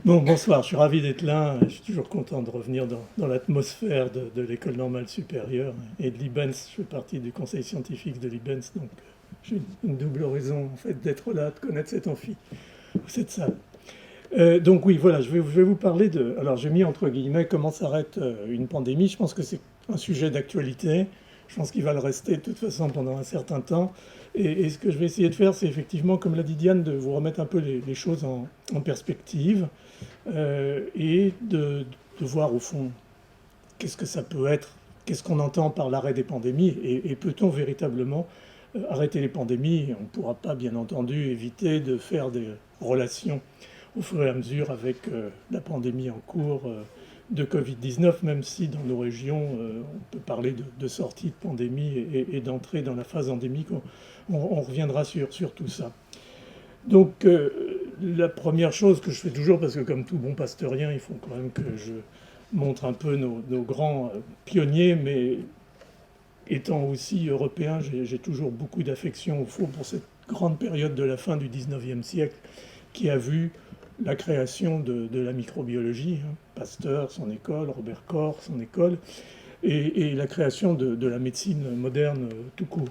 Bon, bonsoir, je suis ravi d'être là. Je suis toujours content de revenir dans l'atmosphère de l'École normale supérieure et de l'IBENS. Je fais partie du conseil scientifique de l'IBENS, donc j'ai une double raison en fait d'être là, de connaître cet amphi, cette salle. Donc oui, voilà, je vais vous parler de... Alors j'ai mis entre guillemets comment s'arrête une pandémie. Je pense que c'est un sujet d'actualité. Je pense qu'il va le rester de toute façon pendant un certain temps. Et ce que je vais essayer de faire, c'est effectivement, comme l'a dit Diane, de vous remettre un peu les choses en perspective et de voir au fond qu'est-ce que ça peut être, qu'est-ce qu'on entend par l'arrêt des pandémies et peut-on véritablement arrêter les pandémies. On ne pourra pas, bien entendu, éviter de faire des relations au fur et à mesure avec la pandémie en cours de Covid-19, même si dans nos régions, on peut parler de sortie de pandémie et d'entrée dans la phase endémique. On reviendra sur tout ça. Donc, la première chose que je fais toujours, parce que comme tout bon pasteurien, il faut quand même que je montre un peu nos grands pionniers, mais étant aussi européen, j'ai toujours beaucoup d'affection au fond pour cette grande période de la fin du 19e siècle qui a vu la création de la microbiologie, hein, Pasteur, son école, Robert Koch, son école, et la création de la médecine moderne tout court.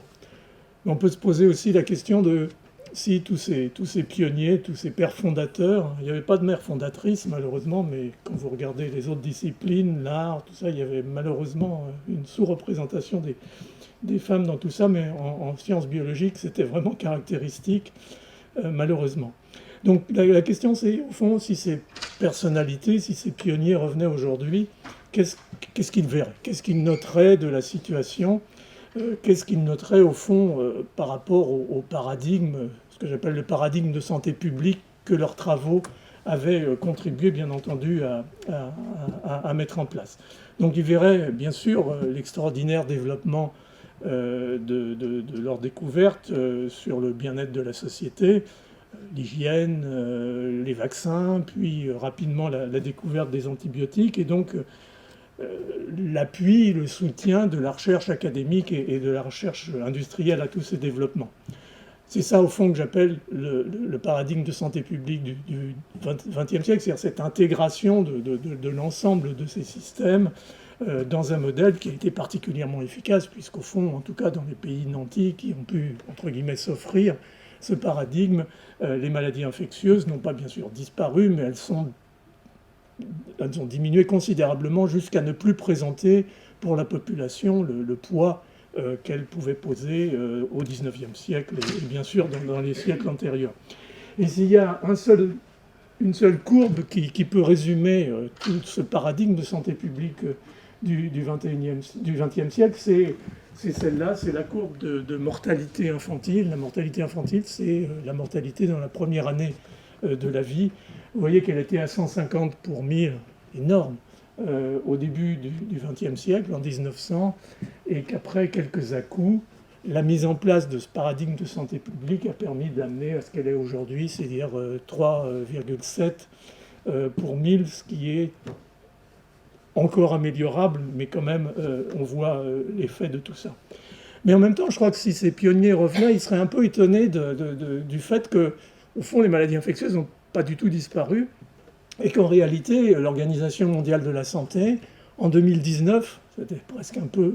Mais on peut se poser aussi la question de si tous ces pionniers, tous ces pères fondateurs, il n'y avait pas de mère fondatrice malheureusement, mais quand vous regardez les autres disciplines, l'art, tout ça, il y avait malheureusement une sous-représentation des femmes dans tout ça, mais en sciences biologiques, c'était vraiment caractéristique, malheureusement. Donc la question c'est, au fond, si ces personnalités, si ces pionniers revenaient aujourd'hui, qu'est-ce qu'ils verraient? Qu'est-ce qu'ils noteraient de la situation? Qu'est-ce qu'ils noteraient, au fond, par rapport au paradigme, ce que j'appelle le paradigme de santé publique que leurs travaux avaient contribué, bien entendu, à mettre en place. Donc ils verraient, bien sûr, l'extraordinaire développement de leurs découvertes sur le bien-être de la société, l'hygiène, les vaccins, puis rapidement la découverte des antibiotiques, et donc l'appui, le soutien de la recherche académique et de la recherche industrielle à tous ces développements. C'est ça, au fond, que j'appelle le paradigme de santé publique du XXe siècle, c'est-à-dire cette intégration de l'ensemble de ces systèmes dans un modèle qui a été particulièrement efficace, puisqu'au fond, en tout cas dans les pays nantis qui ont pu, entre guillemets, s'offrir ce paradigme, les maladies infectieuses n'ont pas bien sûr disparu, mais elles ont diminué considérablement jusqu'à ne plus présenter pour la population le poids qu'elles pouvaient poser au XIXe siècle et bien sûr dans les siècles antérieurs. Et s'il y a une seule courbe qui peut résumer tout ce paradigme de santé publique du XXe siècle, c'est celle-là, c'est la courbe de mortalité infantile. La mortalité infantile, c'est la mortalité dans la première année de la vie. Vous voyez qu'elle était à 150 pour 1000, énorme, au début du XXe siècle, en 1900, et qu'après quelques à-coups, la mise en place de ce paradigme de santé publique a permis d'amener à ce qu'elle est aujourd'hui, c'est-à-dire 3,7 pour 1000, ce qui est encore améliorable, mais quand même, on voit l'effet de tout ça. Mais en même temps, je crois que si ces pionniers revenaient, ils seraient un peu étonnés du fait que, au fond, les maladies infectieuses n'ont pas du tout disparu, et qu'en réalité, l'Organisation mondiale de la santé, en 2019, c'était presque un peu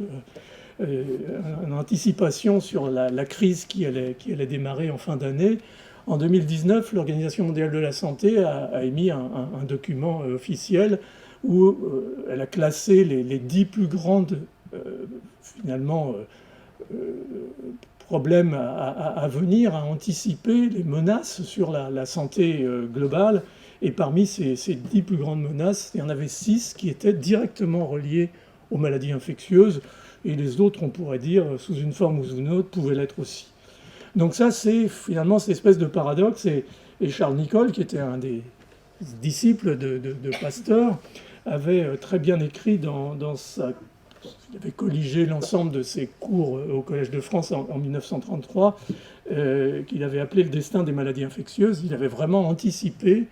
en anticipation sur la crise qui allait démarrer en fin d'année, en 2019, l'Organisation mondiale de la santé a émis un document officiel où elle a classé les 10 plus grandes, finalement, problèmes à venir, à anticiper, les menaces sur la santé globale. Et parmi ces 10 plus grandes menaces, il y en avait 6 qui étaient directement reliées aux maladies infectieuses, et les autres, on pourrait dire, sous une forme ou sous une autre, pouvaient l'être aussi. Donc ça, c'est finalement cette espèce de paradoxe, et Charles Nicolle, qui était un des disciples de Pasteur, avait très bien écrit dans sa... Il avait colligé l'ensemble de ses cours au Collège de France en 1933, qu'il avait appelé le destin des maladies infectieuses. Il avait vraiment anticipé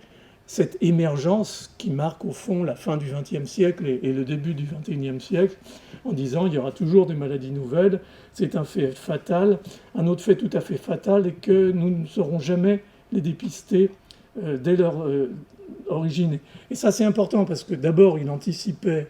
cette émergence qui marque au fond la fin du XXe siècle et le début du XXIe siècle, en disant il y aura toujours des maladies nouvelles, c'est un fait fatal. Un autre fait tout à fait fatal est que nous ne saurons jamais les dépister originer. Et ça, c'est important parce que d'abord, il anticipait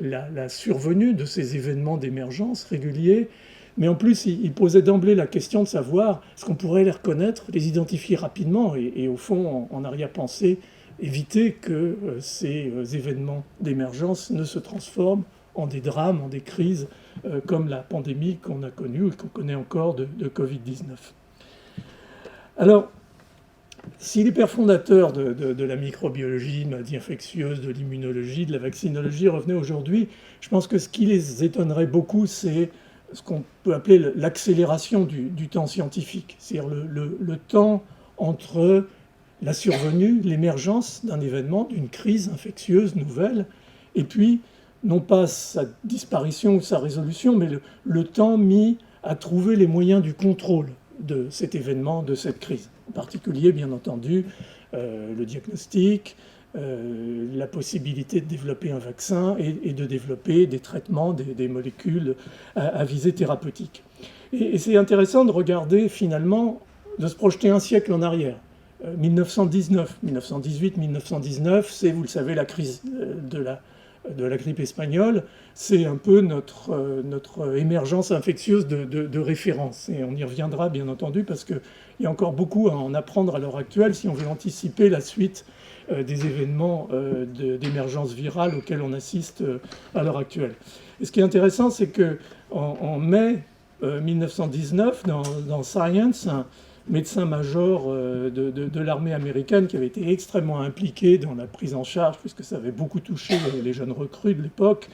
la survenue de ces événements d'émergence réguliers, mais en plus, il posait d'emblée la question de savoir est-ce qu'on pourrait les reconnaître, les identifier rapidement et au fond, en arrière-pensée, éviter que ces événements d'émergence ne se transforment en des drames, en des crises, comme la pandémie qu'on a connue et qu'on connaît encore de Covid-19. Alors, si les pères fondateurs de la microbiologie, maladie infectieuse, de l'immunologie, de la vaccinologie revenaient aujourd'hui, je pense que ce qui les étonnerait beaucoup, c'est ce qu'on peut appeler l'accélération du temps scientifique, c'est-à-dire le temps entre la survenue, l'émergence d'un événement, d'une crise infectieuse nouvelle, et puis non pas sa disparition ou sa résolution, mais le temps mis à trouver les moyens du contrôle de cet événement, de cette crise. En particulier, bien entendu, le diagnostic, la possibilité de développer un vaccin et de développer des traitements, des molécules à visée thérapeutique. Et c'est intéressant de regarder finalement, de se projeter un siècle en arrière. 1919, 1918, 1919, c'est, vous le savez, la crise de la grippe espagnole, c'est un peu notre émergence infectieuse de référence. Et on y reviendra, bien entendu, parce qu'il y a encore beaucoup à en apprendre à l'heure actuelle si on veut anticiper la suite des événements d'émergence virale auxquels on assiste à l'heure actuelle. Et ce qui est intéressant, c'est qu'en mai 1919, dans Science, un médecin-major de l'armée américaine qui avait été extrêmement impliqué dans la prise en charge, puisque ça avait beaucoup touché les jeunes recrues de l'époque,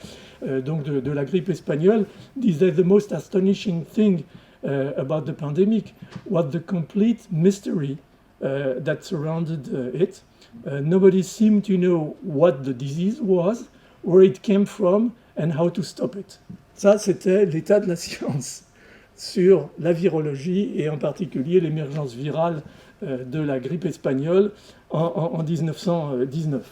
donc de la grippe espagnole, disait « The most astonishing thing about the pandemic was the complete mystery that surrounded it. Nobody seemed to know what the disease was, where it came from, and how to stop it. » Ça, c'était l'état de la science sur la virologie et en particulier l'émergence virale de la grippe espagnole en 1919.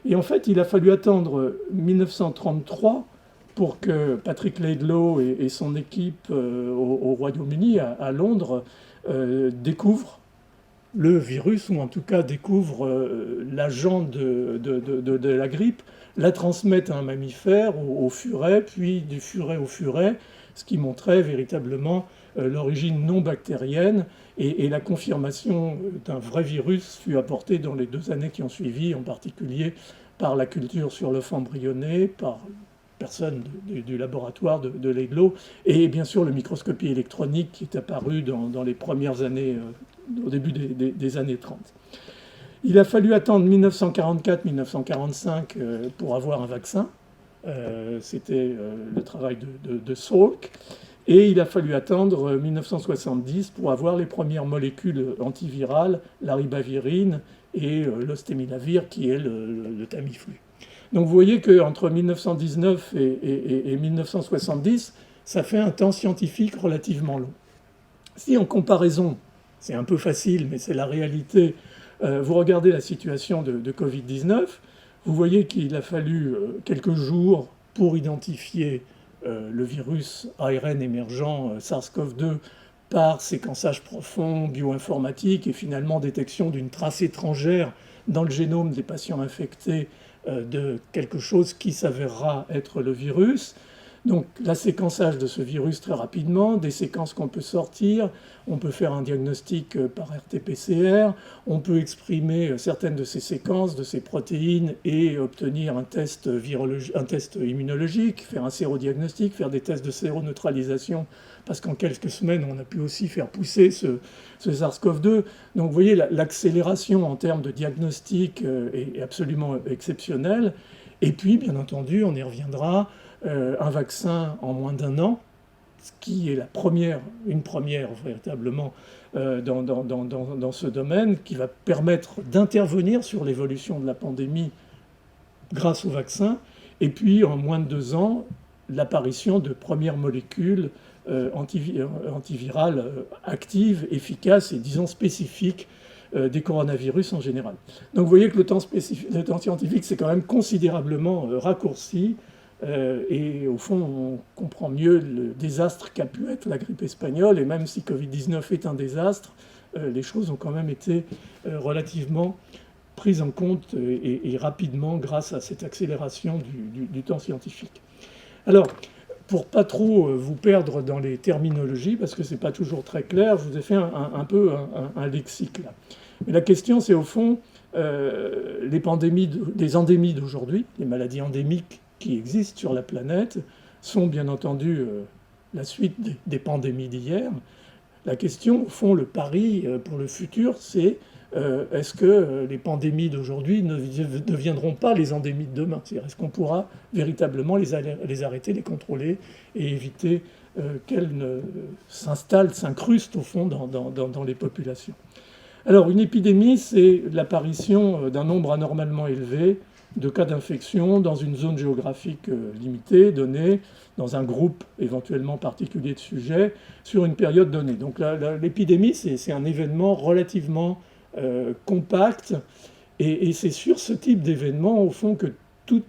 Et en fait, il a fallu attendre 1933 pour que Patrick Laidlaw et son équipe au Royaume-Uni, à Londres, découvrent le virus, ou en tout cas découvrent l'agent de la grippe, la transmettent à un mammifère, au furet, puis du furet au furet, ce qui montrait véritablement l'origine non bactérienne et la confirmation d'un vrai virus fut apportée dans les 2 années qui ont suivi, en particulier par la culture sur l'œuf embryoné, par personne du laboratoire de Laidlaw, et bien sûr le microscopie électronique qui est apparu dans les premières années, au début des années 30. Il a fallu attendre 1944-1945 pour avoir un vaccin. C'était le travail de Salk. Et il a fallu attendre 1970 pour avoir les premières molécules antivirales, la ribavirine et l'ostémilavir, qui est le Tamiflu. Donc vous voyez qu'entre 1919 et 1970, ça fait un temps scientifique relativement long. Si en comparaison, c'est un peu facile, mais c'est la réalité, vous regardez la situation de Covid-19, vous voyez qu'il a fallu quelques jours pour identifier le virus ARN émergent SARS-CoV-2 par séquençage profond, bioinformatique et finalement détection d'une trace étrangère dans le génome des patients infectés de quelque chose qui s'avérera être le virus. Donc, la séquençage de ce virus très rapidement, des séquences qu'on peut sortir, on peut faire un diagnostic par RT-PCR, on peut exprimer certaines de ces séquences, de ces protéines et obtenir un test immunologique, faire un sérodiagnostic, faire des tests de séroneutralisation, parce qu'en quelques semaines, on a pu aussi faire pousser ce SARS-CoV-2. Donc, vous voyez, l'accélération en termes de diagnostic est absolument exceptionnelle. Et puis, bien entendu, on y reviendra, un vaccin en moins d'1 an, ce qui est une première véritablement dans ce domaine, qui va permettre d'intervenir sur l'évolution de la pandémie grâce au vaccin, et puis en moins de 2 ans, l'apparition de premières molécules antivirales actives, efficaces et disons spécifiques des coronavirus en général. Donc vous voyez que le temps scientifique s'est quand même considérablement raccourci. Et au fond, on comprend mieux le désastre qu'a pu être la grippe espagnole. Et même si Covid-19 est un désastre, les choses ont quand même été relativement prise en compte et rapidement grâce à cette accélération du temps scientifique. Alors, pour pas trop vous perdre dans les terminologies, parce que c'est pas toujours très clair, je vous ai fait un peu un lexique là. Mais la question, c'est au fond les endémies d'aujourd'hui, les maladies endémiques qui existent sur la planète, sont bien entendu la suite des pandémies d'hier. La question, au fond, le pari pour le futur, c'est est-ce que les pandémies d'aujourd'hui ne deviendront pas les endémies de demain? C'est-à-dire, est-ce qu'on pourra véritablement les arrêter, les contrôler et éviter qu'elles ne s'installent, s'incrustent au fond dans les populations? Alors, une épidémie, c'est l'apparition d'un nombre anormalement élevé de cas d'infection dans une zone géographique limitée, donnée, dans un groupe éventuellement particulier de sujets, sur une période donnée. Donc l'épidémie, c'est un événement relativement compact, et c'est sur ce type d'événement, au fond, que tous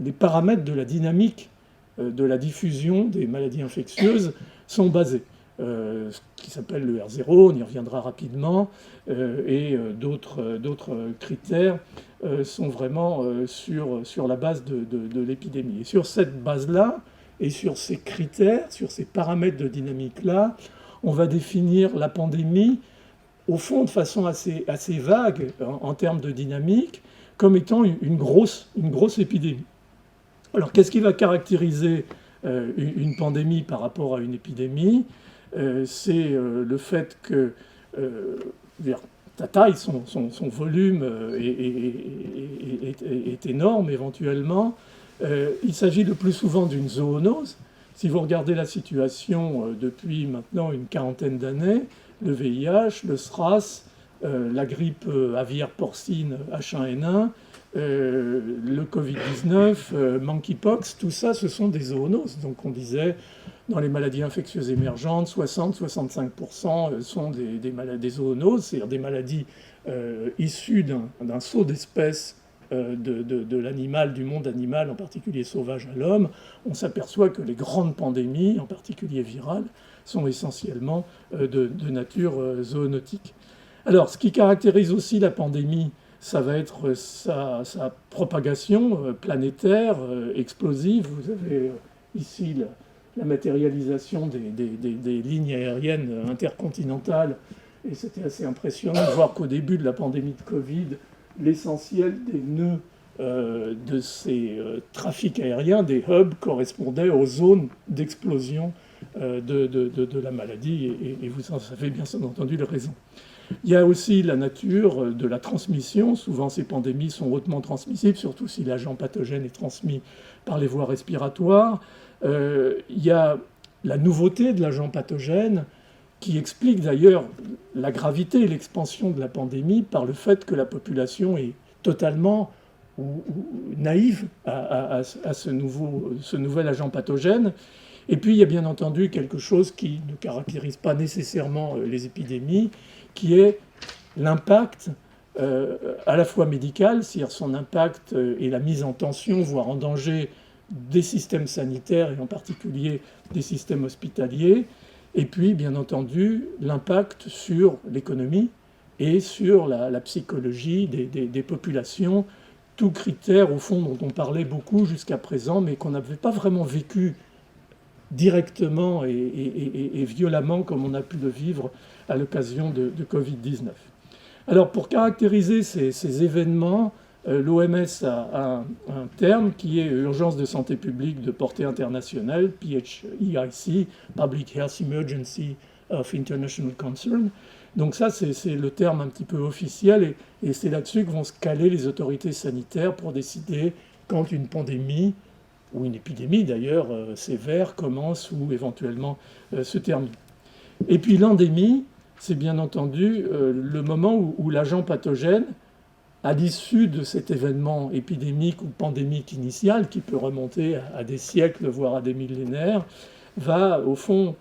les paramètres de la dynamique de la diffusion des maladies infectieuses sont basés. Ce qui s'appelle le R0, on y reviendra rapidement, et d'autres critères sont vraiment sur la base de l'épidémie. Et sur cette base-là, et sur ces critères, sur ces paramètres de dynamique-là, on va définir la pandémie, au fond, de façon assez vague en termes de dynamique, comme étant une grosse épidémie. Alors, qu'est-ce qui va caractériser une pandémie par rapport à une épidémie? C'est le fait que sa taille, son volume est énorme éventuellement. Il s'agit le plus souvent d'une zoonose. Si vous regardez la situation depuis maintenant une quarantaine d'années, le VIH, le SRAS, la grippe aviaire porcine H1N1, le Covid-19, monkeypox, tout ça, ce sont des zoonoses. Donc on disait, dans les maladies infectieuses émergentes, 60-65% sont des zoonoses, c'est-à-dire des maladies issues d'un saut d'espèces de l'animal, du monde animal, en particulier sauvage à l'homme. On s'aperçoit que les grandes pandémies, en particulier virales, sont essentiellement de nature zoonotique. Alors, ce qui caractérise aussi la pandémie, ça va être sa propagation planétaire, explosive. Vous avez ici la matérialisation des lignes aériennes intercontinentales, et c'était assez impressionnant de voir qu'au début de la pandémie de Covid, l'essentiel des nœuds de ces trafics aériens, des hubs, correspondait aux zones d'explosion de la maladie, et vous en savez bien entendu les raisons. Il y a aussi la nature de la transmission. Souvent, ces pandémies sont hautement transmissibles, surtout si l'agent pathogène est transmis par les voies respiratoires. Il y a la nouveauté de l'agent pathogène, qui explique d'ailleurs la gravité et l'expansion de la pandémie par le fait que la population est totalement naïve à ce nouvel agent pathogène. Et puis, il y a bien entendu quelque chose qui ne caractérise pas nécessairement les épidémies, qui est l'impact à la fois médical, c'est-à-dire son impact et la mise en tension, voire en danger des systèmes sanitaires, et en particulier des systèmes hospitaliers, et puis, bien entendu, l'impact sur l'économie et sur la psychologie des populations, tout critère, au fond, dont on parlait beaucoup jusqu'à présent, mais qu'on n'avait pas vraiment vécu directement et violemment comme on a pu le vivre à l'occasion de Covid-19. Alors, pour caractériser ces événements, l'OMS a un terme qui est urgence de santé publique de portée internationale, PHEIC, Public Health Emergency of International Concern. Donc ça, c'est le terme un petit peu officiel, et c'est là-dessus que vont se caler les autorités sanitaires pour décider quand une pandémie, ou une épidémie d'ailleurs sévère, commence ou éventuellement se termine. Et puis l'endémie, c'est bien entendu le moment où l'agent pathogène, à l'issue de cet événement épidémique ou pandémique initial, qui peut remonter à des siècles, voire à des millénaires, va au fond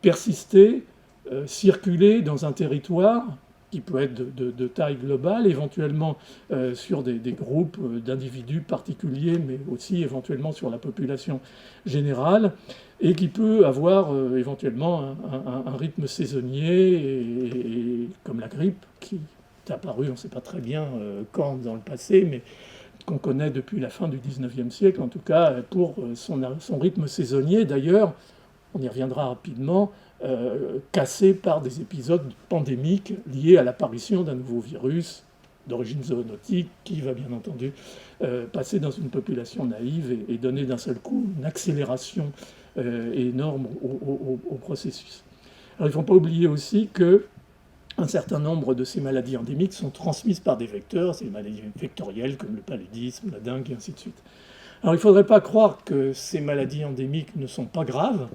persister, circuler dans un territoire qui peut être de taille globale, éventuellement sur des groupes d'individus particuliers, mais aussi éventuellement sur la population générale, et qui peut avoir éventuellement un rythme saisonnier, et comme la grippe, qui est apparu, on ne sait pas très bien quand dans le passé, mais qu'on connaît depuis la fin du XIXe siècle, en tout cas pour son rythme saisonnier. D'ailleurs, on y reviendra rapidement, cassé par des épisodes pandémiques liés à l'apparition d'un nouveau virus d'origine zoonotique qui va bien entendu passer dans une population naïve et donner d'un seul coup une accélération énorme au processus. Alors il ne faut pas oublier aussi que un certain nombre de ces maladies endémiques sont transmises par des vecteurs, ces maladies vectorielles comme le paludisme, la dengue et ainsi de suite. Alors il ne faudrait pas croire que ces maladies endémiques ne sont pas graves.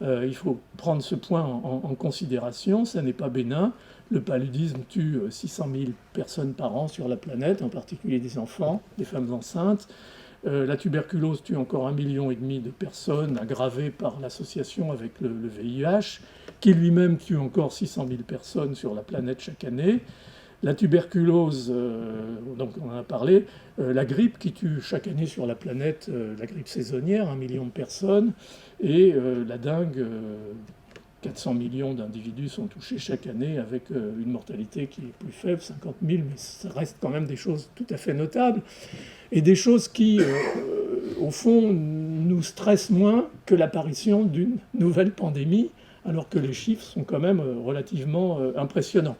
Il faut prendre ce point en considération, ça n'est pas bénin. Le paludisme tue 600 000 personnes par an sur la planète, en particulier des enfants, des femmes enceintes. La tuberculose tue encore 1,5 million de personnes, aggravée par l'association avec le VIH, qui lui-même tue encore 600 000 personnes sur la planète chaque année. La tuberculose, donc on en a parlé, la grippe qui tue chaque année sur la planète, la grippe saisonnière, 1 million de personnes, et la dengue, 400 millions d'individus sont touchés chaque année avec une mortalité qui est plus faible, 50 000, mais ça reste quand même des choses tout à fait notables et des choses qui, au fond, nous stressent moins que l'apparition d'une nouvelle pandémie, alors que les chiffres sont quand même relativement impressionnants.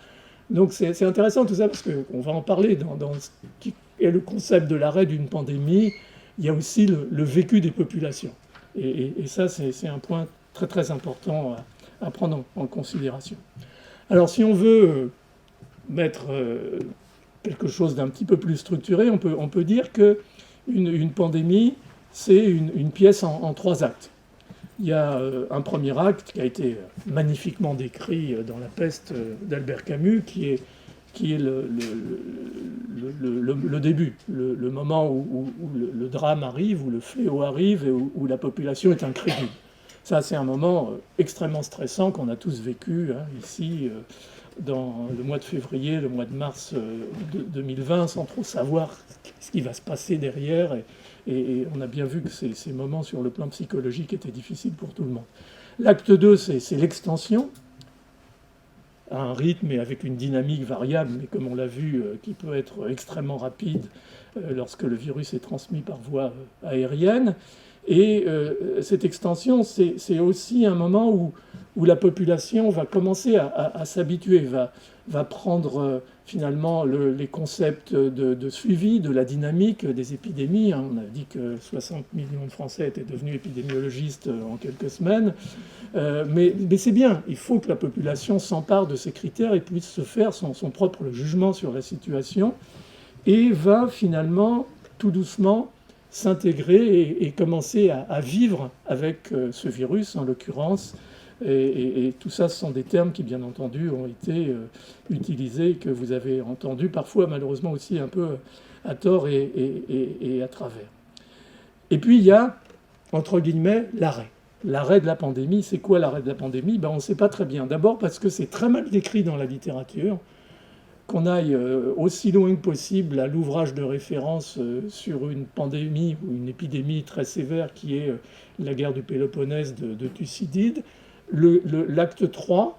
Donc c'est intéressant tout ça parce qu'on va en parler dans ce qui est le concept de l'arrêt d'une pandémie. Il y a aussi le vécu des populations. Et ça, c'est un point très très important à prendre en considération. Alors si on veut mettre quelque chose d'un petit peu plus structuré, on peut dire qu'une pandémie, c'est une pièce en 3 actes. Il y a un premier acte qui a été magnifiquement décrit dans La peste d'Albert Camus, qui est le début, le moment où le drame arrive, où le fléau arrive et où la population est incrédule. Ça, c'est un moment extrêmement stressant qu'on a tous vécu ici dans le mois de février, le mois de mars 2020, sans trop savoir ce qui va se passer derrière. Et on a bien vu que ces moments sur le plan psychologique étaient difficiles pour tout le monde. L'acte 2, c'est l'extension, à un rythme et avec une dynamique variable, mais comme on l'a vu, qui peut être extrêmement rapide lorsque le virus est transmis par voie aérienne. Et cette extension, c'est aussi un moment où la population va commencer à s'habituer, va prendre finalement les concepts de suivi, de la dynamique des épidémies. On a dit que 60 millions de Français étaient devenus épidémiologistes en quelques semaines. Mais c'est bien, il faut que la population s'empare de ces critères et puisse se faire son propre jugement sur la situation et va finalement, tout doucement, s'intégrer et commencer à vivre avec ce virus, en l'occurrence. Et tout ça, ce sont des termes qui, bien entendu, ont été utilisés, que vous avez entendus, parfois malheureusement aussi un peu à tort et à travers. Et puis, il y a, entre guillemets, l'arrêt. L'arrêt de la pandémie, c'est quoi l'arrêt de la pandémie ? On ne sait pas très bien. D'abord parce que c'est très mal décrit dans la littérature. Qu'on aille aussi loin que possible à l'ouvrage de référence sur une pandémie ou une épidémie très sévère qui est la guerre du Péloponnèse de Thucydide. L'acte 3,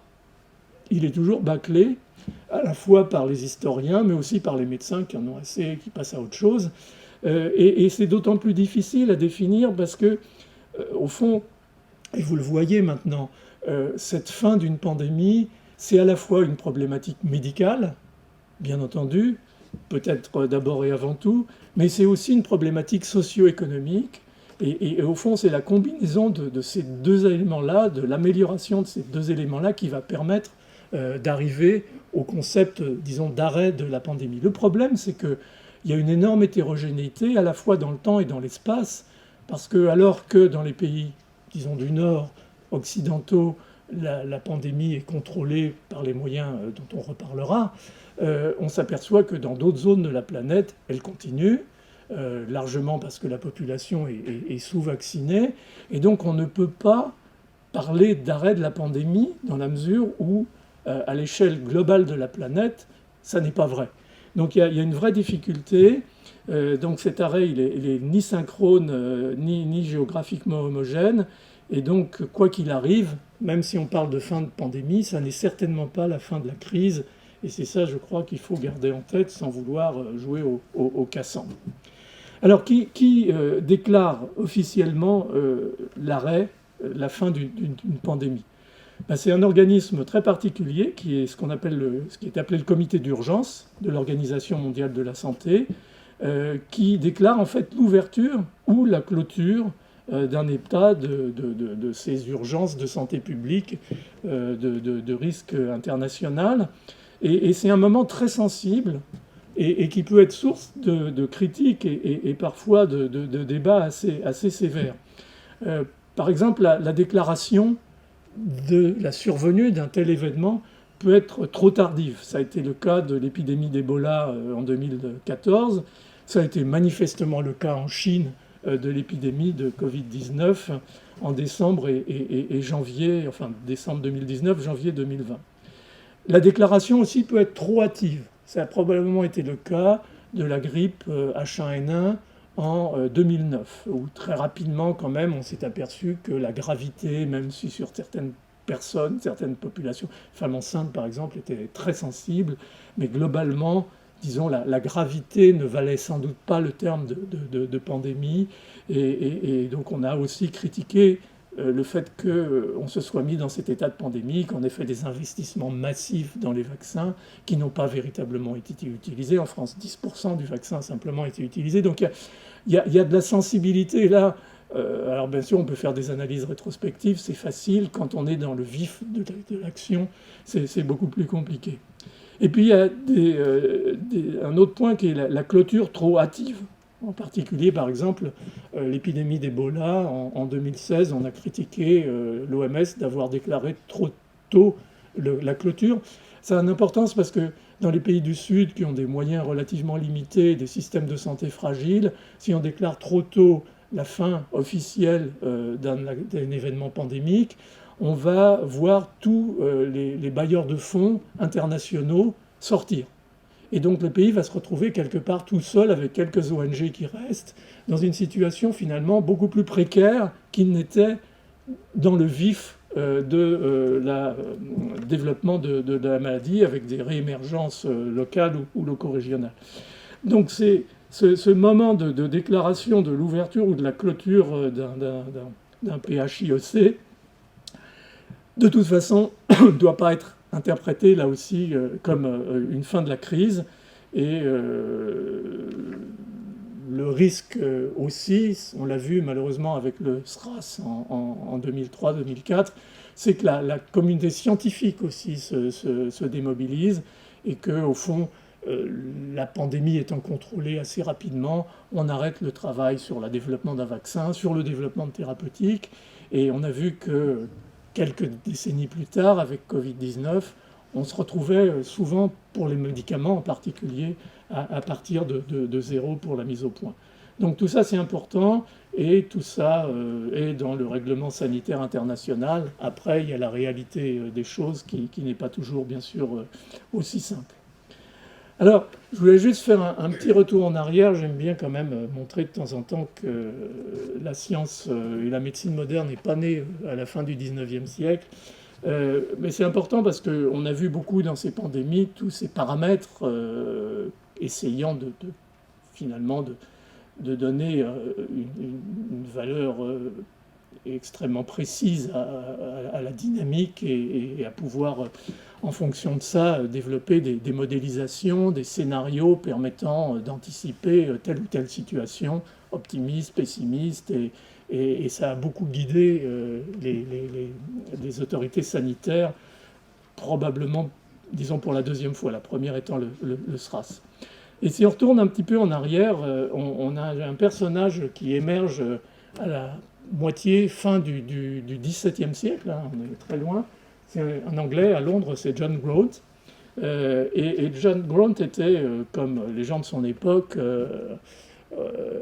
il est toujours bâclé, à la fois par les historiens, mais aussi par les médecins qui en ont assez, qui passent à autre chose. Et c'est d'autant plus difficile à définir parce que, au fond, et vous le voyez maintenant, cette fin d'une pandémie, c'est à la fois une problématique médicale, bien entendu, peut-être d'abord et avant tout, mais c'est aussi une problématique socio-économique. Et au fond, c'est la combinaison de ces deux éléments-là, de l'amélioration de ces deux éléments-là, qui va permettre d'arriver au concept, disons, d'arrêt de la pandémie. Le problème, c'est qu'il y a une énorme hétérogénéité, à la fois dans le temps et dans l'espace, parce que alors que dans les pays, disons, du Nord, occidentaux, la pandémie est contrôlée par les moyens dont on reparlera, on s'aperçoit que dans d'autres zones de la planète, elle continue, largement parce que la population est sous-vaccinée, et donc on ne peut pas parler d'arrêt de la pandémie dans la mesure où, à l'échelle globale de la planète, ça n'est pas vrai. Donc il y a une vraie difficulté. Donc cet arrêt, il est ni synchrone, ni géographiquement homogène, et donc quoi qu'il arrive, même si on parle de fin de pandémie, ça n'est certainement pas la fin de la crise Et c'est ça, je crois, qu'il faut garder en tête sans vouloir jouer au Cassandre. Alors, qui déclare officiellement l'arrêt, la fin d'une pandémie? Ben, c'est un organisme très particulier qui est ce qui est appelé le comité d'urgence de l'Organisation mondiale de la santé, qui déclare en fait l'ouverture ou la clôture d'un état de ces urgences de santé publique, de risque international. Et c'est un moment très sensible et qui peut être source de critiques et parfois de débats assez sévères. Par exemple, la déclaration de la survenue d'un tel événement peut être trop tardive. Ça a été le cas de l'épidémie d'Ebola en 2014. Ça a été manifestement le cas en Chine de l'épidémie de Covid-19 en décembre et janvier, enfin décembre 2019, janvier 2020. La déclaration aussi peut être trop hâtive. Ça a probablement été le cas de la grippe H1N1 en 2009, où très rapidement quand même on s'est aperçu que la gravité, même si sur certaines personnes, certaines populations, femmes enceintes par exemple, étaient très sensibles, mais globalement, disons, la gravité ne valait sans doute pas le terme de pandémie, et donc on a aussi critiqué le fait qu'on se soit mis dans cet état de pandémie, qu'on ait fait des investissements massifs dans les vaccins qui n'ont pas véritablement été utilisés. En France, 10% du vaccin a simplement été utilisé. Donc il y a de la sensibilité là. Alors bien sûr, on peut faire des analyses rétrospectives, c'est facile. Quand on est dans le vif de l'action, c'est beaucoup plus compliqué. Et puis il y a un autre point qui est la clôture trop hâtive. En particulier, par exemple, l'épidémie d'Ebola en 2016, on a critiqué l'OMS d'avoir déclaré trop tôt la clôture. Ça a une importance parce que dans les pays du Sud qui ont des moyens relativement limités, des systèmes de santé fragiles, si on déclare trop tôt la fin officielle d'un événement pandémique, on va voir tous les bailleurs de fonds internationaux sortir. Et donc le pays va se retrouver quelque part tout seul avec quelques ONG qui restent, dans une situation finalement beaucoup plus précaire qu'il n'était dans le vif développement de la maladie, avec des réémergences locales ou loco-régionales. Donc c'est ce moment de déclaration de l'ouverture ou de la clôture d'un PHIEC, de toute façon, ne doit pas être interprété là aussi comme une fin de la crise. Et le risque aussi, on l'a vu malheureusement avec le SRAS en 2003-2004, c'est que la communauté scientifique aussi se démobilise et qu'au fond, la pandémie étant contrôlée assez rapidement, on arrête le travail sur le développement d'un vaccin, sur le développement de thérapeutiques. Et on a vu que quelques décennies plus tard, avec Covid-19, on se retrouvait souvent, pour les médicaments en particulier, à partir de zéro pour la mise au point. Donc tout ça, c'est important, et tout ça est dans le règlement sanitaire international. Après, il y a la réalité des choses qui n'est pas toujours, bien sûr, aussi simple. Alors, je voulais juste faire un petit retour en arrière. J'aime bien quand même montrer de temps en temps que la science et la médecine moderne n'est pas née à la fin du 19e siècle. Mais c'est important parce qu'on a vu beaucoup dans ces pandémies tous ces paramètres essayant finalement de donner une valeur extrêmement précise à la dynamique et à pouvoir, en fonction de ça, développer des modélisations, des scénarios permettant d'anticiper telle ou telle situation, optimiste, pessimiste, et ça a beaucoup guidé les autorités sanitaires, probablement, disons pour la deuxième fois, la première étant le SRAS. Et si on retourne un petit peu en arrière, on a un personnage qui émerge à la moitié, fin du XVIIe siècle, hein, on est très loin. C'est un Anglais à Londres, c'est John Gront. Et John Gront était, comme les gens de son époque,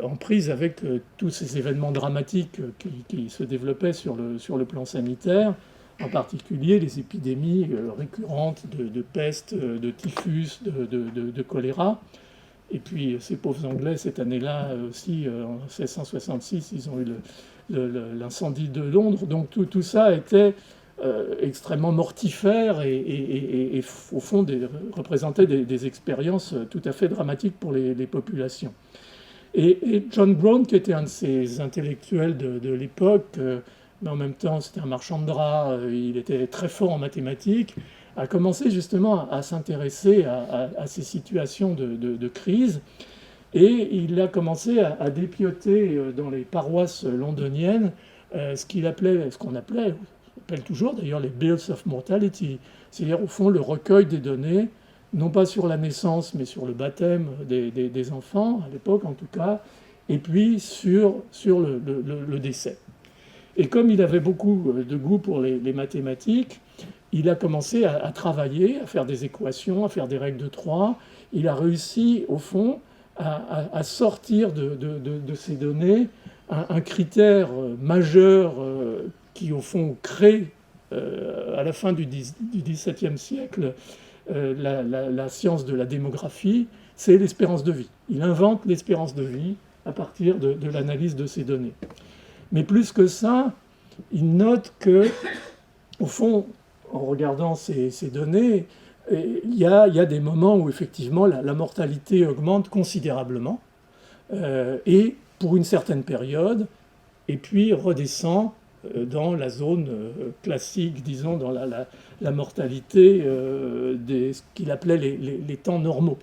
en prise avec tous ces événements dramatiques qui se développaient sur le plan sanitaire, en particulier les épidémies récurrentes de peste, de typhus, de choléra. Et puis ces pauvres Anglais, cette année-là aussi, en 1666, ils ont eu l'incendie de Londres. Donc tout ça était extrêmement mortifères et au fond représentaient des expériences tout à fait dramatiques pour les populations. Et John Brown, qui était un de ces intellectuels de l'époque, mais en même temps c'était un marchand de draps, il était très fort en mathématiques, a commencé justement à s'intéresser à ces situations de crise. Et il a commencé à dépioter dans les paroisses londoniennes ce qu'on appelle toujours d'ailleurs les Bills of Mortality, c'est-à-dire au fond le recueil des données, non pas sur la naissance, mais sur le baptême des enfants, à l'époque en tout cas, et puis sur le décès. Et comme il avait beaucoup de goût pour les mathématiques, il a commencé à travailler, à faire des équations, à faire des règles de 3. Il a réussi, au fond, à sortir de ces données un critère majeur qui, au fond, crée, à la fin du XVIIe siècle, la science de la démographie, c'est l'espérance de vie. Il invente l'espérance de vie à partir de l'analyse de ces données. Mais plus que ça, il note que, au fond, en regardant ces données, il y a des moments où effectivement la mortalité augmente considérablement et pour une certaine période, et puis redescend dans la zone classique, disons, dans la mortalité ce qu'il appelait les temps normaux.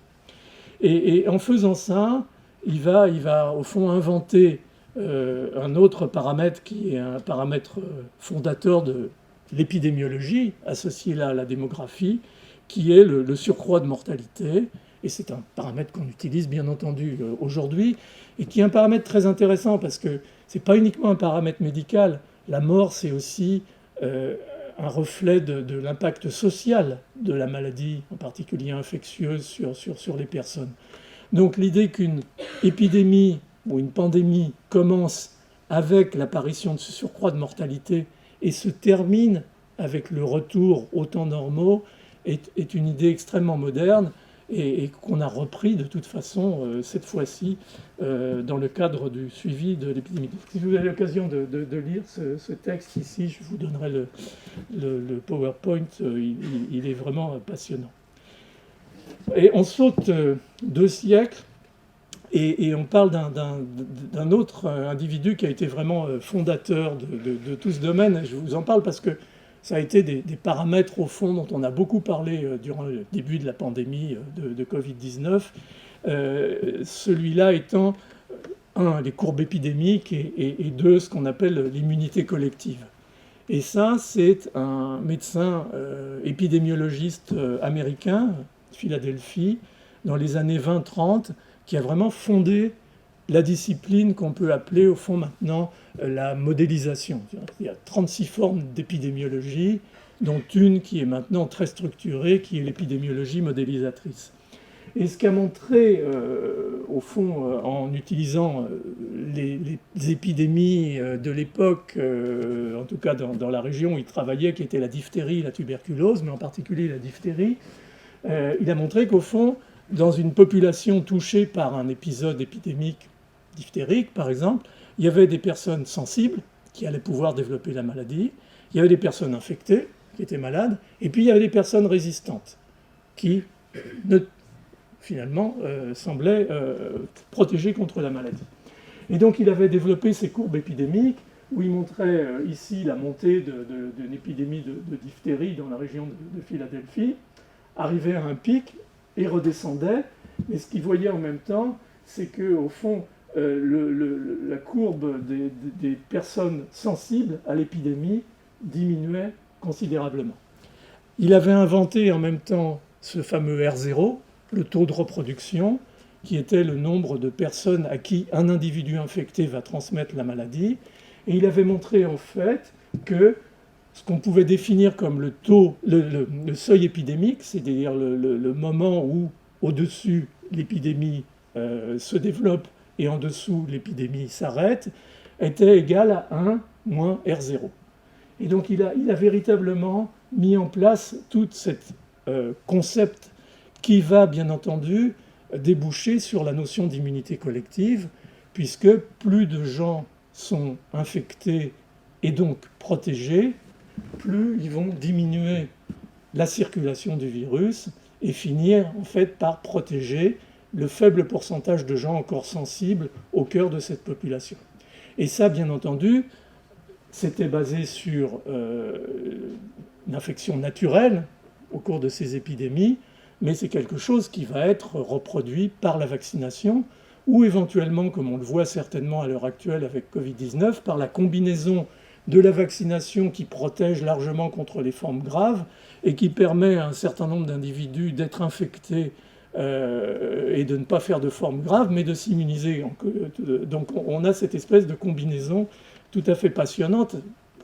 Et en faisant ça, il va au fond inventer un autre paramètre qui est un paramètre fondateur de l'épidémiologie, associé là à la démographie, qui est le surcroît de mortalité. Et c'est un paramètre qu'on utilise bien entendu aujourd'hui, et qui est un paramètre très intéressant parce que ce n'est pas uniquement un paramètre médical. La mort, c'est aussi un reflet de l'impact social de la maladie, en particulier infectieuse, sur les personnes. Donc l'idée qu'une épidémie ou une pandémie commence avec l'apparition de ce surcroît de mortalité et se termine avec le retour aux temps normaux est une idée extrêmement moderne et qu'on a repris de toute façon cette fois-ci dans le cadre du suivi de l'épidémie. Si vous avez l'occasion de lire ce texte ici, je vous donnerai le PowerPoint, il est vraiment passionnant. Et on saute 2 siècles et on parle d'un autre individu qui a été vraiment fondateur de tout ce domaine. Je vous en parle parce que ça a été des paramètres au fond dont on a beaucoup parlé durant le début de la pandémie de Covid-19. Celui-là étant, un, les courbes épidémiques et deux, ce qu'on appelle l'immunité collective. Et ça, c'est un médecin épidémiologiste américain, de Philadelphie, dans les années 20-30, qui a vraiment fondé la discipline qu'on peut appeler au fond maintenant la modélisation. Il y a 36 formes d'épidémiologie, dont une qui est maintenant très structurée, qui est l'épidémiologie modélisatrice. Et ce qu'a montré, au fond, en utilisant les épidémies de l'époque, en tout cas dans la région où il travaillait, qui était la diphtérie, la tuberculose, mais en particulier la diphtérie, il a montré qu'au fond, dans une population touchée par un épisode épidémique diphtérique, par exemple, il y avait des personnes sensibles qui allaient pouvoir développer la maladie, il y avait des personnes infectées qui étaient malades, et puis il y avait des personnes résistantes qui finalement semblaient protégées contre la maladie. Et donc il avait développé ces courbes épidémiques où il montrait ici la montée d'une épidémie de diphtérie dans la région de Philadelphie, arrivait à un pic et redescendait, mais ce qu'il voyait en même temps, c'est qu'au fond, la courbe des personnes sensibles à l'épidémie diminuait considérablement. Il avait inventé en même temps ce fameux R0, le taux de reproduction, qui était le nombre de personnes à qui un individu infecté va transmettre la maladie. Et il avait montré en fait que ce qu'on pouvait définir comme le seuil épidémique, c'est-à-dire le moment où au-dessus l'épidémie se développe et en dessous l'épidémie s'arrête, était égal à 1 moins R0. Et donc il a véritablement mis en place tout ce concept qui va bien entendu déboucher sur la notion d'immunité collective, puisque plus de gens sont infectés et donc protégés, plus ils vont diminuer la circulation du virus et finir en fait par protéger le faible pourcentage de gens encore sensibles au cœur de cette population. Et ça, bien entendu, c'était basé sur une infection naturelle au cours de ces épidémies, mais c'est quelque chose qui va être reproduit par la vaccination ou éventuellement, comme on le voit certainement à l'heure actuelle avec Covid-19, par la combinaison de la vaccination qui protège largement contre les formes graves et qui permet à un certain nombre d'individus d'être infectés et de ne pas faire de formes graves, mais de s'immuniser. Donc on a cette espèce de combinaison tout à fait passionnante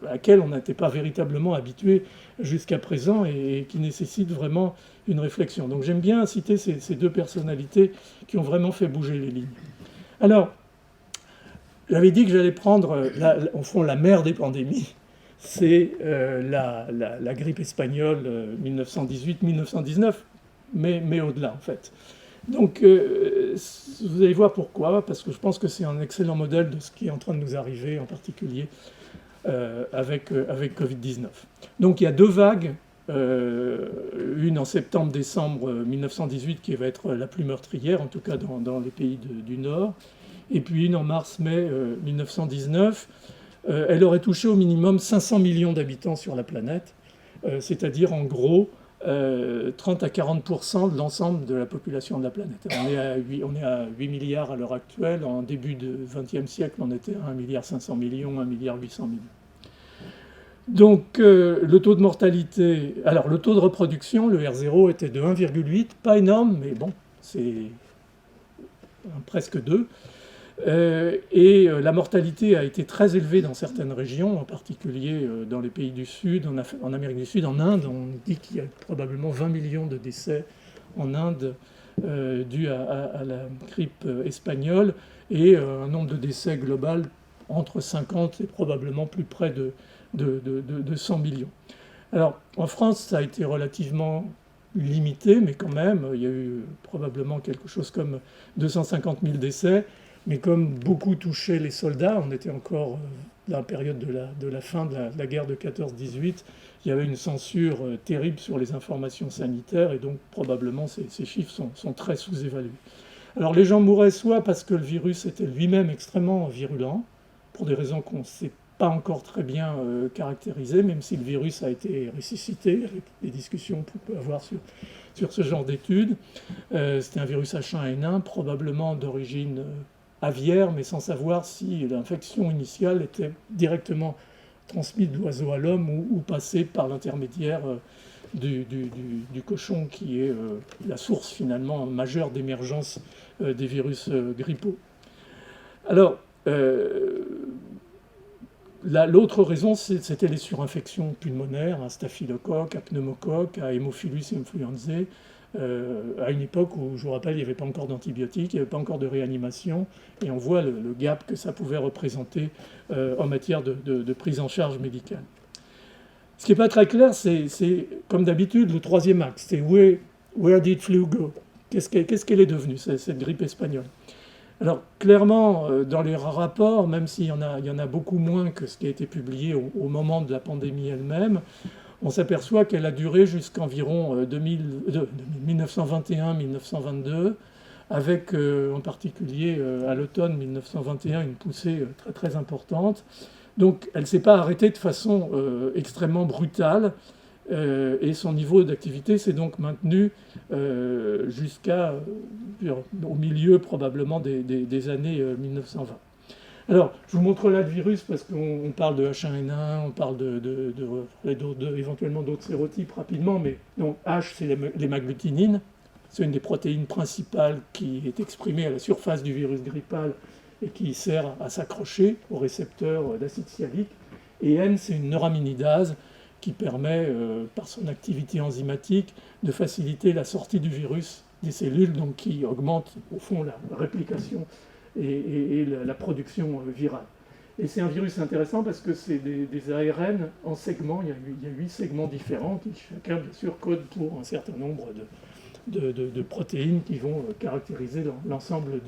à laquelle on n'était pas véritablement habitué jusqu'à présent et qui nécessite vraiment une réflexion. Donc j'aime bien citer ces deux personnalités qui ont vraiment fait bouger les lignes. Alors, j'avais dit que j'allais prendre, au fond, la mère des pandémies, c'est la grippe espagnole 1918-1919, mais au-delà en fait. Donc vous allez voir pourquoi, parce que je pense que c'est un excellent modèle de ce qui est en train de nous arriver, en particulier avec Covid-19. Donc il y a deux vagues, une en septembre-décembre 1918 qui va être la plus meurtrière, en tout cas dans les pays du Nord, et puis une en mars-mai 1919. Elle aurait touché au minimum 500 millions d'habitants sur la planète, c'est-à-dire en gros 30 à 40% de l'ensemble de la population de la planète. On est à 8 milliards à l'heure actuelle. En début du XXe siècle, on était à 1,5 milliard, 1,8 milliard. Donc le taux de mortalité, alors le taux de reproduction, le R0 était de 1,8, pas énorme, mais bon, c'est presque 2. Et la mortalité a été très élevée dans certaines régions, en particulier dans les pays du Sud, en Amérique du Sud, en Inde. On dit qu'il y a probablement 20 millions de décès en Inde dus à la grippe espagnole et un nombre de décès global entre 50 et probablement plus près de 100 millions. Alors en France, ça a été relativement limité, mais quand même, il y a eu probablement quelque chose comme 250 000 décès. Mais comme beaucoup touchaient les soldats, on était encore dans la période de la fin de la guerre de 14-18, il y avait une censure terrible sur les informations sanitaires et donc probablement ces chiffres sont très sous-évalués. Alors les gens mouraient soit parce que le virus était lui-même extrêmement virulent, pour des raisons qu'on ne sait pas encore très bien caractérisées, même si le virus a été ressuscité, avec des discussions qu'on peut avoir sur ce genre d'études. C'était un virus H1N1, probablement d'origine aviaire, mais sans savoir si l'infection initiale était directement transmise de l'oiseau à l'homme ou passée par l'intermédiaire du cochon, qui est la source finalement majeure d'émergence des virus grippaux. Alors, l'autre raison, c'était les surinfections pulmonaires, à staphylocoque, à pneumocoque, à Haemophilus influenzae, à une époque où, je vous rappelle, il n'y avait pas encore d'antibiotiques, il n'y avait pas encore de réanimation, et on voit le gap que ça pouvait représenter en matière de prise en charge médicale. Ce qui n'est pas très clair, c'est comme d'habitude le troisième axe, c'est where did flu go? Qu'est-ce qu'elle est devenue, cette grippe espagnole? Alors clairement, dans les rapports, même s'il y en a beaucoup moins que ce qui a été publié au moment de la pandémie elle-même, on s'aperçoit qu'elle a duré jusqu'environ 1921-1922, avec en particulier à l'automne 1921 une poussée très très importante. Donc elle ne s'est pas arrêtée de façon extrêmement brutale, et son niveau d'activité s'est donc maintenu jusqu'au milieu probablement des années 1920. Alors, je vous montre là le virus parce qu'on parle de H1N1, on parle éventuellement d'autres sérotypes rapidement, mais donc H, c'est l'hémagglutinine. C'est une des protéines principales qui est exprimée à la surface du virus grippal et qui sert à s'accrocher au récepteur d'acide sialique. Et N, c'est une neuraminidase qui permet, par son activité enzymatique, de faciliter la sortie du virus des cellules, donc qui augmente au fond la réplication et la production virale. Et c'est un virus intéressant parce que c'est des ARN en segments, il y a 8 segments différents qui chacun bien sûr code pour un certain nombre de protéines qui vont caractériser l'ensemble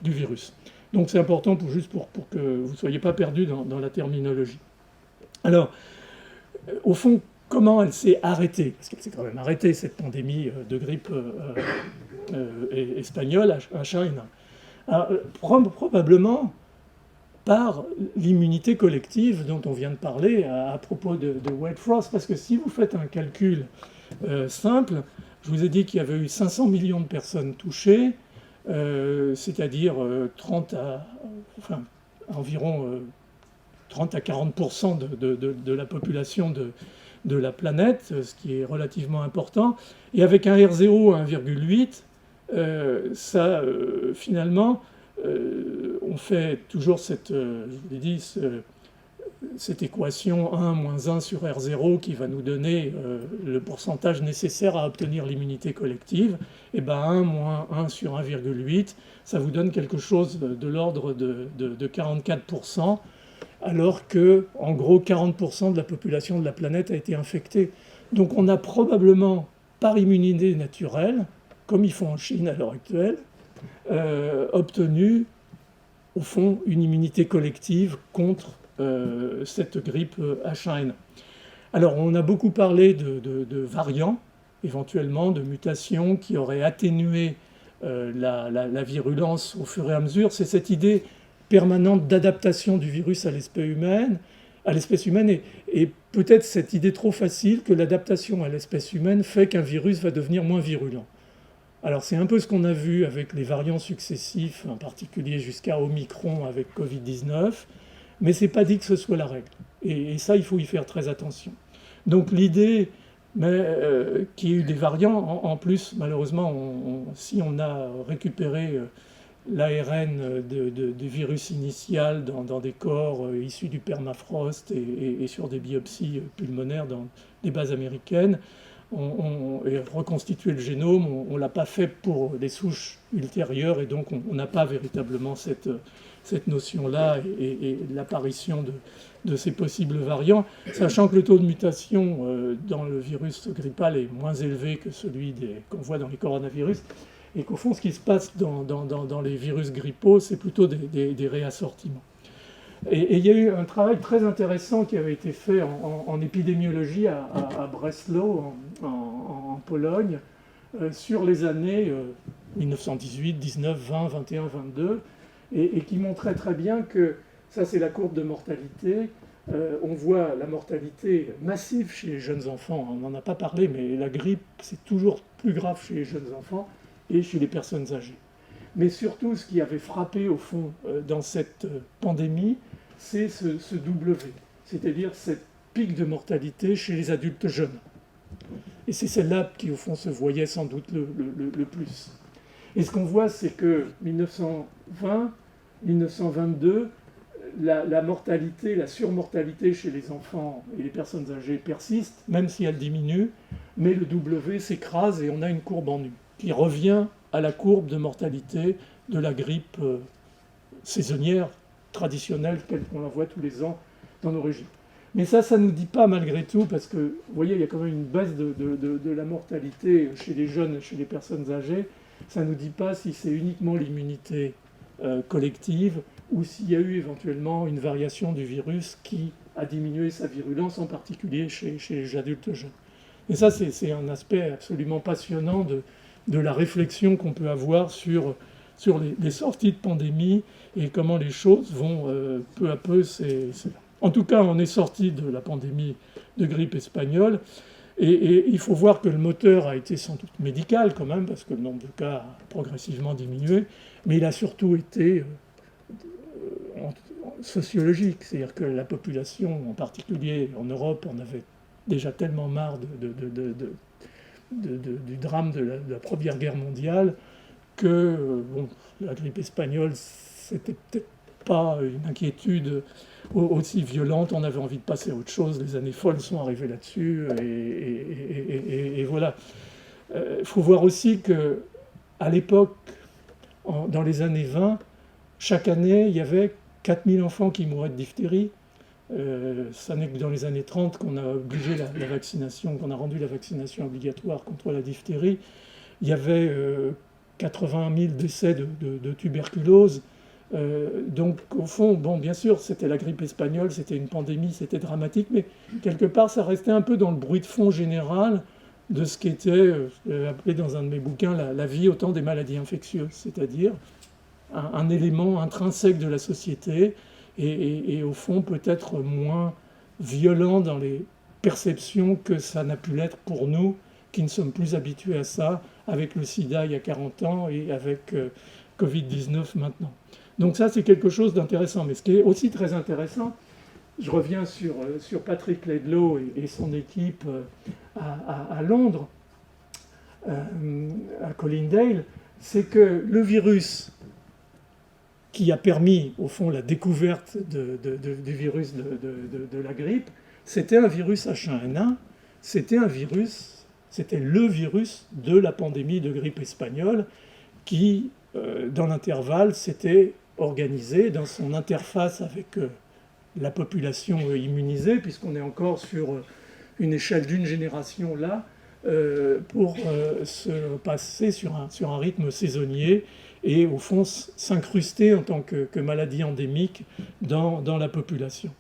du virus. Donc c'est important juste pour que vous ne soyez pas perdus dans la terminologie. Alors, Au fond, comment elle s'est arrêtée? Parce qu'elle s'est quand même arrêtée, cette pandémie de grippe espagnole H1N1. Probablement par l'immunité collective dont on vient de parler à propos de Wade Frost, parce que si vous faites un calcul simple, je vous ai dit qu'il y avait eu 500 millions de personnes touchées, c'est-à-dire environ 30 à 40% de la population de la planète, ce qui est relativement important. Et avec un R0 à 1,8, ça, finalement, on fait toujours cette équation 1 moins 1 sur R0 qui va nous donner le pourcentage nécessaire à obtenir l'immunité collective. Et bien 1 moins 1 sur 1,8, ça vous donne quelque chose de l'ordre de 44%, alors que, en gros, 40% de la population de la planète a été infectée. Donc on a probablement, par immunité naturelle, comme ils font en Chine à l'heure actuelle, obtenu, au fond, une immunité collective contre cette grippe H1N1. Alors, on a beaucoup parlé de variants, éventuellement, de mutations qui auraient atténué la virulence au fur et à mesure. C'est cette idée permanente d'adaptation du virus à l'espèce humaine, et peut-être cette idée trop facile que l'adaptation à l'espèce humaine fait qu'un virus va devenir moins virulent. Alors c'est un peu ce qu'on a vu avec les variants successifs, en particulier jusqu'à Omicron avec Covid-19, mais ce n'est pas dit que ce soit la règle. Et ça, il faut y faire très attention. Donc l'idée qu'il y ait eu des variants, en plus, malheureusement, si on a récupéré l'ARN du virus initial dans des corps issus du permafrost et sur des biopsies pulmonaires dans des bases américaines, et reconstituer le génome, on ne l'a pas fait pour des souches ultérieures, et donc on n'a pas véritablement cette notion-là et l'apparition de ces possibles variants, sachant que le taux de mutation dans le virus grippal est moins élevé que celui qu'on voit dans les coronavirus, et qu'au fond, ce qui se passe dans les virus grippaux, c'est plutôt des réassortiments. Et il y a eu un travail très intéressant qui avait été fait en épidémiologie à Breslau, en Pologne, sur les années 1918, 19, 20, 21, 22, et qui montrait très bien que, ça c'est la courbe de mortalité, on voit la mortalité massive chez les jeunes enfants, on n'en a pas parlé, mais la grippe c'est toujours plus grave chez les jeunes enfants et chez les personnes âgées. Mais surtout, ce qui avait frappé au fond dans cette pandémie, c'est ce W, c'est-à-dire cette pic de mortalité chez les adultes jeunes. Et c'est celle-là qui, au fond, se voyait sans doute le plus. Et ce qu'on voit, c'est que 1920, 1922, la mortalité, la surmortalité chez les enfants et les personnes âgées persiste, même si elle diminue, mais le W s'écrase et on a une courbe en U, qui revient à la courbe de mortalité de la grippe saisonnière traditionnelle telle qu'on la voit tous les ans dans nos régions. Mais ça ne nous dit pas malgré tout, parce que vous voyez, il y a quand même une baisse de la mortalité chez les jeunes, chez les personnes âgées. Ça ne nous dit pas si c'est uniquement l'immunité collective ou s'il y a eu éventuellement une variation du virus qui a diminué sa virulence, en particulier chez les adultes jeunes. Et ça, c'est un aspect absolument passionnant de la réflexion qu'on peut avoir sur les sorties de pandémie et comment les choses vont peu à peu. En tout cas, on est sorti de la pandémie de grippe espagnole, et il faut voir que le moteur a été sans doute médical quand même, parce que le nombre de cas a progressivement diminué, mais il a surtout été sociologique, c'est-à-dire que la population, en particulier en Europe, en avait déjà tellement marre du drame de la Première Guerre mondiale que la grippe espagnole, c'était peut-être pas une inquiétude aussi violente. On avait envie de passer à autre chose. Les années folles sont arrivées là-dessus, et voilà. Il faut voir aussi qu'à l'époque, dans les années 20, chaque année, il y avait 4000 enfants qui mouraient de diphtérie. Ça n'est que dans les années 30 qu'on a obligé la vaccination, qu'on a rendu la vaccination obligatoire contre la diphtérie. Il y avait 80 000 décès de tuberculose. Donc au fond, bon, bien sûr, c'était la grippe espagnole, c'était une pandémie, c'était dramatique, mais quelque part, ça restait un peu dans le bruit de fond général de ce qu'était, appelé dans un de mes bouquins, la vie au temps des maladies infectieuses, c'est-à-dire un élément intrinsèque de la société et au fond peut-être moins violent dans les perceptions que ça n'a pu l'être pour nous qui ne sommes plus habitués à ça avec le sida il y a 40 ans et avec Covid-19 maintenant. Donc ça c'est quelque chose d'intéressant. Mais ce qui est aussi très intéressant, je reviens sur Patrick Laidlaw et son équipe à Londres, à Colindale, c'est que le virus qui a permis, au fond, la découverte du virus de la grippe, c'était un virus H1N1, c'était le virus de la pandémie de grippe espagnole qui, dans l'intervalle, s'était organisé dans son interface avec la population immunisée, puisqu'on est encore sur une échelle d'une génération là, pour se passer sur un rythme saisonnier et au fond s'incruster en tant que maladie endémique dans la population.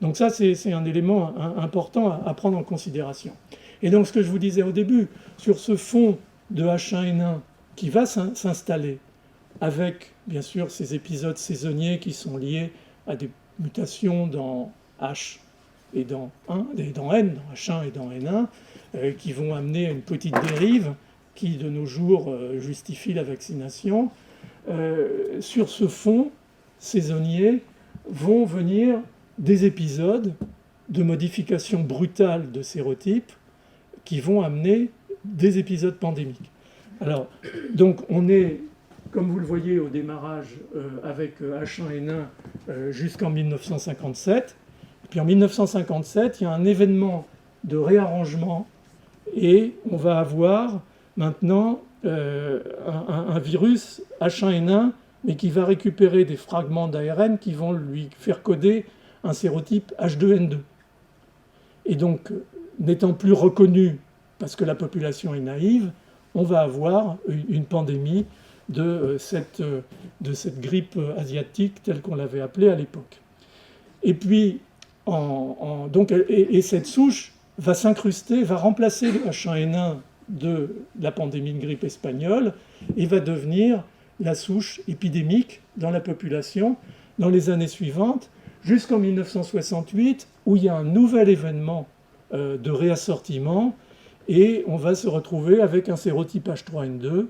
Donc ça, c'est un élément important à prendre en considération. Et donc ce que je vous disais au début, sur ce fond de H1N1 qui va s'installer, avec bien sûr ces épisodes saisonniers qui sont liés à des mutations dans H et dans N, dans H1 et dans N1, qui vont amener à une petite dérive qui de nos jours justifie la vaccination. Sur ce fond saisonnier vont venir des épisodes de modification brutale de sérotypes qui vont amener des épisodes pandémiques. Alors, donc on est, comme vous le voyez au démarrage, avec H1N1 jusqu'en 1957. Puis en 1957, il y a un événement de réarrangement et on va avoir maintenant un virus H1N1, mais qui va récupérer des fragments d'ARN qui vont lui faire coder un sérotype H2N2. Et donc, n'étant plus reconnu parce que la population est naïve, on va avoir une pandémie de cette grippe asiatique telle qu'on l'avait appelée à l'époque. Et puis, et cette souche va s'incruster, va remplacer le H1N1 de la pandémie de grippe espagnole et va devenir la souche épidémique dans la population dans les années suivantes, jusqu'en 1968, où il y a un nouvel événement de réassortiment et on va se retrouver avec un sérotype H3N2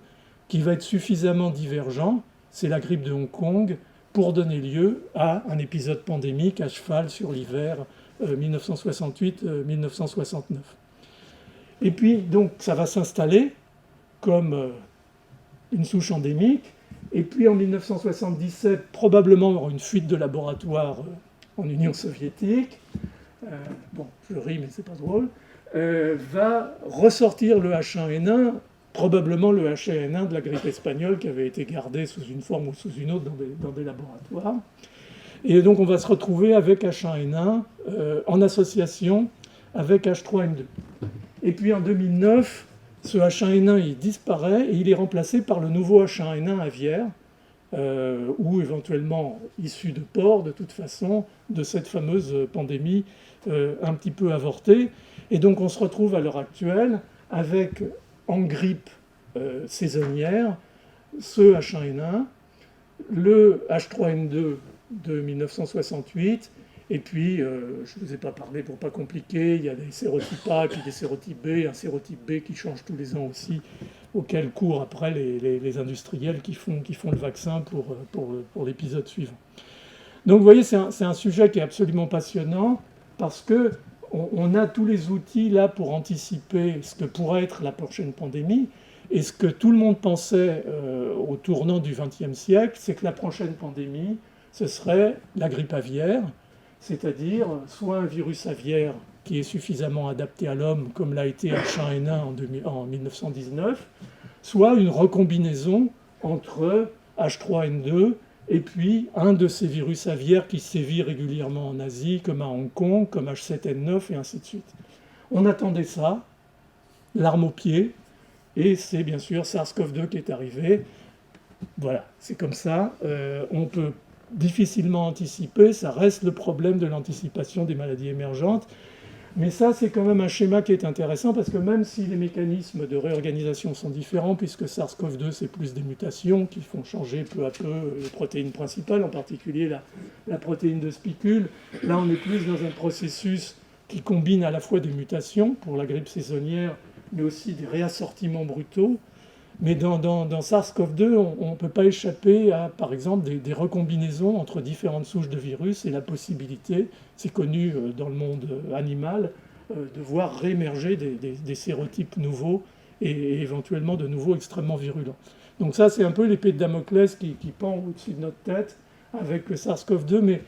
qui va être suffisamment divergent, c'est la grippe de Hong Kong, pour donner lieu à un épisode pandémique à cheval sur l'hiver 1968-1969. Et puis, donc, ça va s'installer comme une souche endémique. Et puis, en 1977, probablement une fuite de laboratoire en Union soviétique, bon, je ris, mais c'est pas drôle, va ressortir le H1N1, probablement le H1N1 de la grippe espagnole qui avait été gardé sous une forme ou sous une autre dans des laboratoires. Et donc, on va se retrouver avec H1N1 en association avec H3N2. Et puis en 2009, ce H1N1 il disparaît et il est remplacé par le nouveau H1N1 aviaire, ou éventuellement issu de porcs, de toute façon, de cette fameuse pandémie un petit peu avortée. Et donc on se retrouve à l'heure actuelle avec, en grippe saisonnière, ce H1N1, le H3N2 de 1968, et puis, je ne vous ai pas parlé pour ne pas compliquer, il y a des sérotypes A et puis des sérotypes B, un sérotype B qui change tous les ans aussi, auquel courent après les industriels qui font le vaccin pour l'épisode suivant. Donc vous voyez, c'est un sujet qui est absolument passionnant parce qu'on a tous les outils là pour anticiper ce que pourrait être la prochaine pandémie. Et ce que tout le monde pensait au tournant du XXe siècle, c'est que la prochaine pandémie, ce serait la grippe aviaire, c'est-à-dire soit un virus aviaire qui est suffisamment adapté à l'homme, comme l'a été H1N1 en 1919, soit une recombinaison entre H3N2 et puis un de ces virus aviaires qui sévit régulièrement en Asie, comme à Hong Kong, comme H7N9 et ainsi de suite. On attendait ça, l'arme au pied, et c'est bien sûr SARS-CoV-2 qui est arrivé. Voilà, c'est comme ça. On peut difficilement anticipé, ça reste le problème de l'anticipation des maladies émergentes. Mais ça, c'est quand même un schéma qui est intéressant parce que même si les mécanismes de réorganisation sont différents, puisque SARS-CoV-2, c'est plus des mutations qui font changer peu à peu les protéines principales, en particulier la protéine de spicule, là, on est plus dans un processus qui combine à la fois des mutations pour la grippe saisonnière, mais aussi des réassortiments brutaux. Mais dans SARS-CoV-2, on ne peut pas échapper à, par exemple, des recombinaisons entre différentes souches de virus et la possibilité, c'est connu dans le monde animal, de voir réémerger des sérotypes nouveaux et éventuellement de nouveaux extrêmement virulents. Donc ça, c'est un peu l'épée de Damoclès qui pend au-dessus de notre tête avec le SARS-CoV-2, mais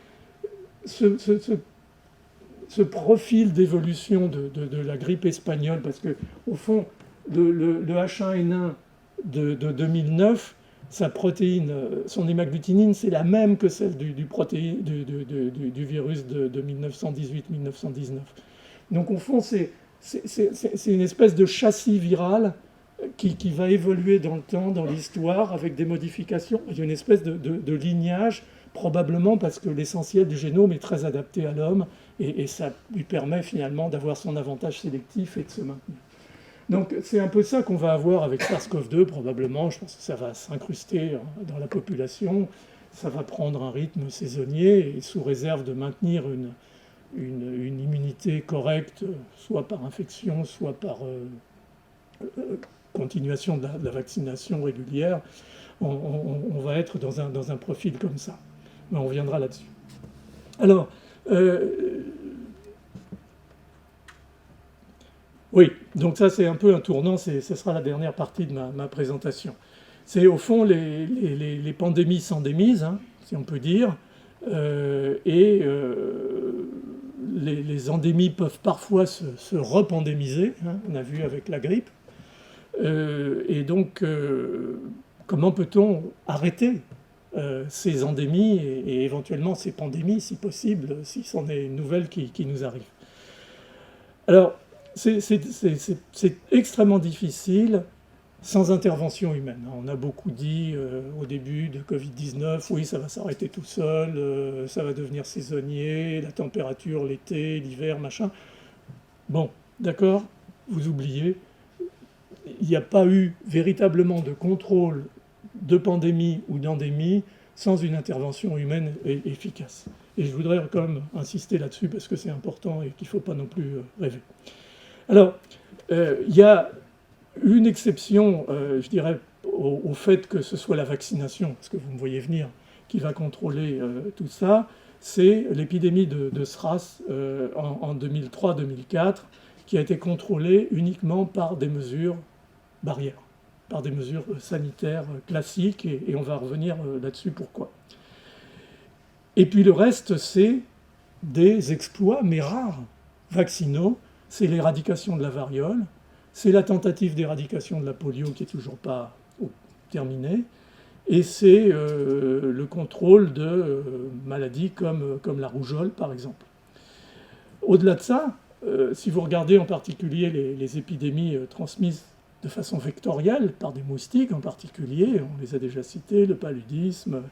ce profil d'évolution de la grippe espagnole, parce que au fond, le H1N1 de 2009, sa protéine, son hémagglutinine, c'est la même que celle du virus de 1918-1919. Donc au fond, c'est une espèce de châssis viral qui va évoluer dans le temps, dans l'histoire, avec des modifications. Il y a une espèce de lignage, probablement parce que l'essentiel du génome est très adapté à l'homme, et ça lui permet finalement d'avoir son avantage sélectif et de se maintenir. Donc c'est un peu ça qu'on va avoir avec SARS-CoV-2 probablement. Je pense que ça va s'incruster dans la population, ça va prendre un rythme saisonnier et sous réserve de maintenir une immunité correcte, soit par infection, soit par continuation de la vaccination régulière. On va être dans un profil comme ça. Mais on reviendra là-dessus. Alors, oui, donc ça c'est un peu un tournant, ce sera la dernière partie de ma présentation. C'est au fond les pandémies s'endémisent, hein, si on peut dire, et les endémies peuvent parfois se repandémiser, hein, on a vu avec la grippe. Et donc, comment peut-on arrêter ces endémies et éventuellement ces pandémies, si possible, si c'en est une nouvelle qui nous arrive. Alors, c'est extrêmement difficile sans intervention humaine. On a beaucoup dit au début de Covid-19, oui, ça va s'arrêter tout seul, ça va devenir saisonnier, la température, l'été, l'hiver, machin. Bon, d'accord, vous oubliez, il n'y a pas eu véritablement de contrôle de pandémie ou d'endémie sans une intervention humaine efficace. Et je voudrais quand même insister là-dessus parce que c'est important et qu'il ne faut pas non plus rêver. Alors, il y a une exception, je dirais, au fait que ce soit la vaccination, parce que vous me voyez venir, qui va contrôler tout ça, c'est l'épidémie de SRAS en 2003-2004, qui a été contrôlée uniquement par des mesures barrières, par des mesures sanitaires classiques, et on va revenir là-dessus pourquoi. Et puis le reste, c'est des exploits, mais rares, vaccinaux. C'est l'éradication de la variole, c'est la tentative d'éradication de la polio qui n'est toujours pas terminée, et c'est le contrôle de maladies comme la rougeole, par exemple. Au-delà de ça, si vous regardez en particulier les épidémies transmises de façon vectorielle, par des moustiques en particulier, on les a déjà cités, le paludisme,